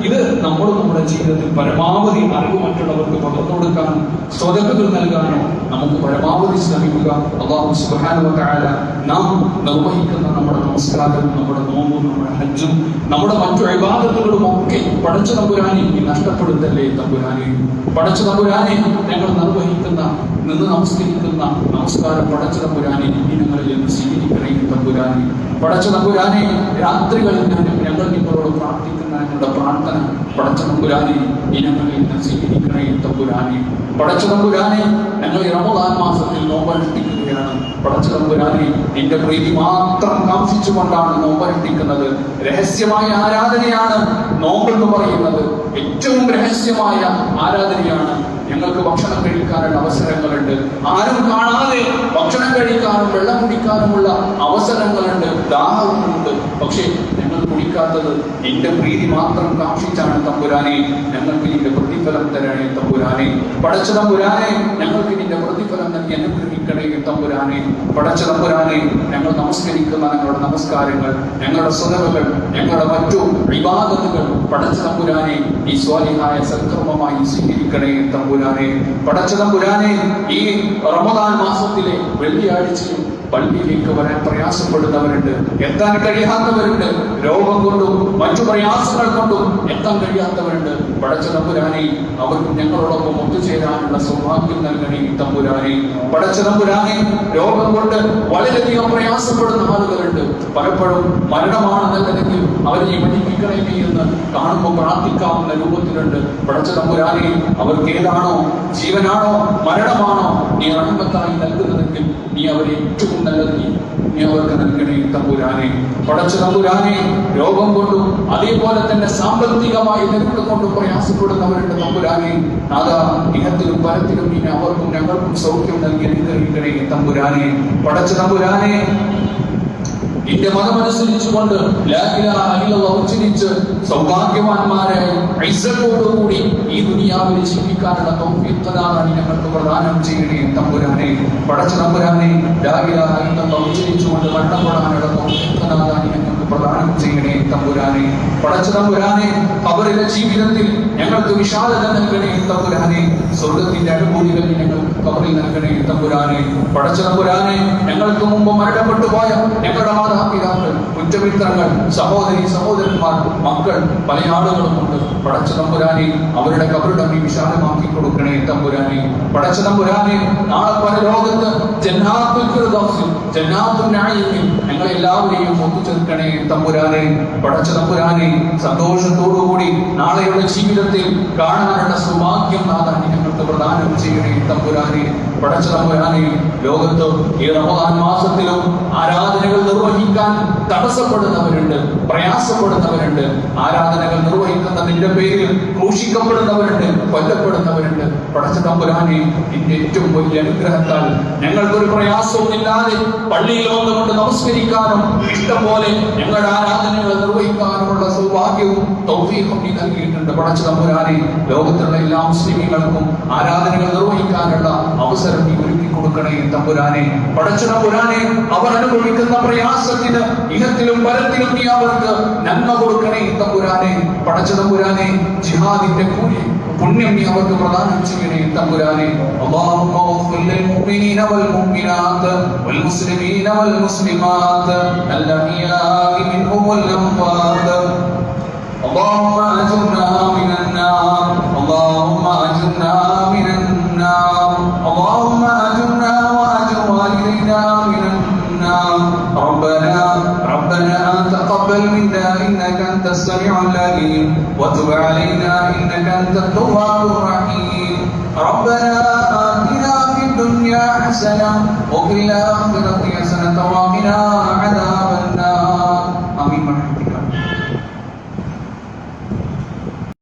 ഇത് നമ്മുടെ ജീവിതത്തിൽ പരമാവധി അറിവ് മറ്റുള്ളവർക്ക് പകർന്നു കൊടുക്കാനും സ്വതക്കത്തിൽ നൽകാനും നമുക്ക് പരമാവധി ശ്രമിക്കുക. അല്ലാഹു സുബ്ഹാനഹു വ തആല നാം നിർവഹിക്കുന്ന നമ്മുടെ നമസ്കാരവും നമ്മുടെ നോമ്പും നമ്മുടെ ഹജ്ജും നമ്മുടെ മറ്റു ഇബാദത്തുകളും ഒക്കെ പടച്ച തമ്പുരാനെ നഷ്ടപ്പെടുത്തല്ലേ തമ്പുരാനെ. പടച്ച തമ്പുരാനെ ഞങ്ങൾ നിന്ന് നമസ്കരിക്കുന്ന നമസ്കാരം പടച്ച തമ്പുരാനെ ഇനങ്ങളിൽ നിന്ന് സ്വീകരിക്കണേ തമ്പുരാനെ. പടച്ച തമ്പുരാനെ രാത്രികളിൽ ഞങ്ങൾ നിങ്ങളോട് പ്രാർത്ഥിക്കുന്ന ഞങ്ങളുടെ പ്രാർത്ഥന പടച്ച തമ്പുരാനെ ഇനങ്ങളിൽ നിന്ന് സ്വീകരിക്കണേ തമ്പുരാനെ. പടച്ച തമ്പുരാനെ ഞങ്ങൾ ഈ റമദാൻ മാസത്തിൽ നോമ്പനുഷ്ഠിക്കുകയാണ്. പടച്ച തമ്പുരാനെ നിന്റെ പ്രീതി മാത്രം കാംക്ഷിച്ചുകൊണ്ടാണ് നോമ്പനുഷ്ഠിക്കുന്നത്. രഹസ്യമായ ആരാധനയാണ് നോമ്പെന്ന് പറയുന്നത്. ഏറ്റവും രഹസ്യമായ ആരാധനയാണ്. ഞങ്ങൾക്ക് ഭക്ഷണം കഴിക്കാനുള്ള അവസരങ്ങളുണ്ട്, ആരും കാണാതെ ഭക്ഷണം കഴിക്കാനും വെള്ളം കുടിക്കാനുമുള്ള അവസരങ്ങളുണ്ട്, ദാഹവുമുണ്ട്. പക്ഷേ ഞങ്ങൾ കുടിക്കാത്തത് നിന്റെ പ്രീതി മാത്രം കാക്ഷിച്ചാണ് തമ്പുരാനെ. ഞങ്ങൾക്ക് നിന്റെ പ്രതിഫലം തരണേ തമ്പുരാനെ. പടച്ച തമ്പുരാനെ ഞങ്ങൾക്ക് നിന്റെ പ്രതിഫലം നൽകി അനുഗ്രഹിക്കണേ തമ്പുരാനെ. പടച്ച തമ്പുരാനെ ഞങ്ങൾ നമസ്കരിക്കുന്ന ഞങ്ങളുടെ നമസ്കാരങ്ങൾ, ഞങ്ങളുടെ സ്വതകൾ, ഞങ്ങളുടെ മറ്റു ഇബാദത്തുകൾ പടച്ച തമ്പുരാനെ ഈ സ്വാലിഹായ സൽക്കർമ്മമായി സ്വീകരിക്കണേ തമ്പുരാനെ. പടച്ച തമ്പുരാനെ ഈ റമദാൻ മാസത്തിലെ വെള്ളിയാഴ്ചയും പള്ളിയിലേക്ക് വരാൻ പ്രയാസപ്പെടുന്നവരുണ്ട്, എത്താൻ കഴിയാത്തവരുണ്ട്, രോഗം കൊണ്ടും മറ്റു പ്രയാസങ്ങൾ കൊണ്ടും എത്താൻ കഴിയാത്തവരുണ്ട്. പടച്ച തമ്പുരാനെ അവർക്ക് ഞങ്ങളോടൊപ്പം ഒത്തുചേരാനുള്ള സൗഭാഗ്യം നൽകണേ തമ്പുരാനെ. പടച്ച തമ്പുരാനെ രോഗം കൊണ്ട് വളരെയധികം പ്രയാസപ്പെടുന്ന ആളുകളുണ്ട്. പലപ്പോഴും മരണമാണ് നല്ലതെങ്കിൽ അവരെ ജീവിപ്പിക്കണമേ എന്ന് കാണുമ്പോൾ പ്രാർത്ഥിക്കാവുന്ന രൂപത്തിലുണ്ട്. പടച്ച തമ്പുരാനെ അവർക്ക് ഏതാണോ, ജീവനാണോ മരണമാണോ നീ റഹ്മത്തായി നൽകുന്നതെങ്കിൽ നീ അവരെ ഏറ്റവും നല്ലത് നീ അവർക്ക് നൽകണേ തമ്പുരാനെ. പടച്ച തമ്പുരാനെ രോഗം കൊണ്ടും അതേപോലെ തന്നെ സാമ്പത്തികമായി നിരക്ക് കൊണ്ടും പ്രയാസപ്പെടുന്നവരുടെ തമ്പുരാനെ അതാ ഇഹത്തിലും പരത്തിലും നീ അവർക്കും ഞങ്ങൾക്കും സൗഖ്യം നൽകി അനുഗ്രഹിക്കണേ തമ്പുരാനെ. പടച്ച തമ്പുരാനെ നിന്റെ മതമനുസരിച്ചുകൊണ്ട് ലാ ഇലാഹ ഇല്ലല്ലാഹ് ഉച്ചരിച്ച് സൗഭാഗ്യവാന്മാരായി ഇസ്സത്തോടുകൂടി ഈ ദുനിയാവിൽ ജീവിക്കാനുള്ള തൗഫീഖ് ഞങ്ങൾക്ക് പ്രദാനം ചെയ്യണേ തമ്പുരാനെ. പടച്ച തമ്പുരാനെ ലാ ഇലാഹ ഇല്ലല്ലാഹ് ഉച്ചരിച്ചുകൊണ്ട് മരണപ്പെടാനുള്ള തൗഫീഖ് ഞങ്ങൾക്ക് പ്രദാനം ചെയ്യണേ തമ്പുരാനെ. പടച്ച തമ്പുരാനെ അവരുടെ ജീവിതത്തിൽ ഞങ്ങൾക്ക് വിശാലത നൽകണേ തമ്പുരാനെ. സ്വർഗത്തിന്റെ അനുഭൂതികൾ ഞങ്ങൾക്ക് കബറിൽ നൽകണേ തമ്പുരാനെ. പടച്ച തമ്പുരാനെ ഞങ്ങൾക്ക് മുമ്പ് മരണപ്പെട്ടു പോയ ഞങ്ങളുടെ മാതാപിതാക്കൾ, കുറ്റമിത്രങ്ങൾ, സഹോദരി സഹോദരന്മാർ, മക്കൾ പല ആളുകളുമുണ്ട്. പടച്ച തമ്പുരാനെ അവരുടെ കബറിടം നീ വിശാലമാക്കി കൊടുക്കണേ തമ്പുരാനെ. പടച്ച തമ്പുരാനെ നാളെ പരലോകത്ത് ജന്നാത്തുൽ ഫിർദൗസിൽ ജന്നാത്തുൻ നഈമിൽ ഞങ്ങളെല്ലാവരെയും ഒത്തുചേർക്കണേ തമ്പുരാനെ. പടച്ച തമ്പുരാനെ സന്തോഷത്തോടുകൂടി നാളെയുള്ള ജീവിതത്തിൽ കാണാനുള്ള സൗഭാഗ്യം നാഥാ ഞങ്ങൾക്ക് പ്രദാനം ചെയ്യണേ തമ്പുരാനെ. പടച്ച തമ്പുരാനെ ലോകത്ത് ഈ റമദാൻ മാസത്തിലും ആരാധനകൾ നിർവഹിക്കാൻ തടസ്സപ്പെടുന്നവരുണ്ട്, പ്രയാസപ്പെടുന്നവരുണ്ട്. ആരാധനകൾ നിർവഹിക്കുന്നതിന്റെ പേരിൽ ക്രൂശിക്കപ്പെടുന്നവരുണ്ട്, കൊല്ലപ്പെടുന്നവരുണ്ട്. പടച്ച തമ്പുരാനെ നിന്റെ ഏറ്റവും വലിയ അനുഗ്രഹത്താൽ ഞങ്ങൾക്കൊരു പ്രയാസവും ഇല്ലാതെ പള്ളിയിൽ വന്നുകൊണ്ട് നമസ്കരിക്കാനും ഇഷ്ടം പോലെ ഞങ്ങളുടെ ആരാധനകൾ നിർവഹിക്കാനുമുള്ള സൗഭാഗ്യവും തൗഫീഖും നീ നൽകിയിട്ടുണ്ട്. പടച്ച തമ്പുരാനെ ലോകത്തുള്ള എല്ലാ മുസ്ലിമീങ്ങൾക്കും ആരാധനകൾ നിർവഹിക്കാനുള്ള അവസരം നീ ഒരുക്കി കൊടുക്കണേ തമ്പുരാനെ. പടച്ച തമ്പുരാനെ അവർ അനുഭവിക്കുന്ന പ്രയാസത്തിന് ഇഹത്തിലും പരത്തിലും നീ അവർക്ക് നന്മ കൊടുക്കണേ തമ്പുരാനെ. പടച്ച തമ്പുരാനെ ജിഹാദിന്റെ കൂലി പുണ്യം നീ അവർക്ക് പ്രദാനം ചെയ്യണേ തമ്പുരാനെ. അല്ലാഹുമ്മ ഗ്ഫിർ ലിൽ മുഅ്മിനീന വൽ മുഅ്മിനാത്ത് വൽ മുസ്ലിമീന വൽ മുസ്ലിമാത്ത് അൽ അഹ്യാഇ മിൻഹും വൽ അംവാത്ത്. اللهم أجرنا من النار اللهم أجرنا من النار اللهم أجرنا وأجر والدينا من النار. ربنا تقبل منا إنك أنت السميع العليم وتب علينا إنك أنت التواب الرحيم. ربنا آتنا في الدنيا حسنة وفي الآخرة حسنة وقنا عذاب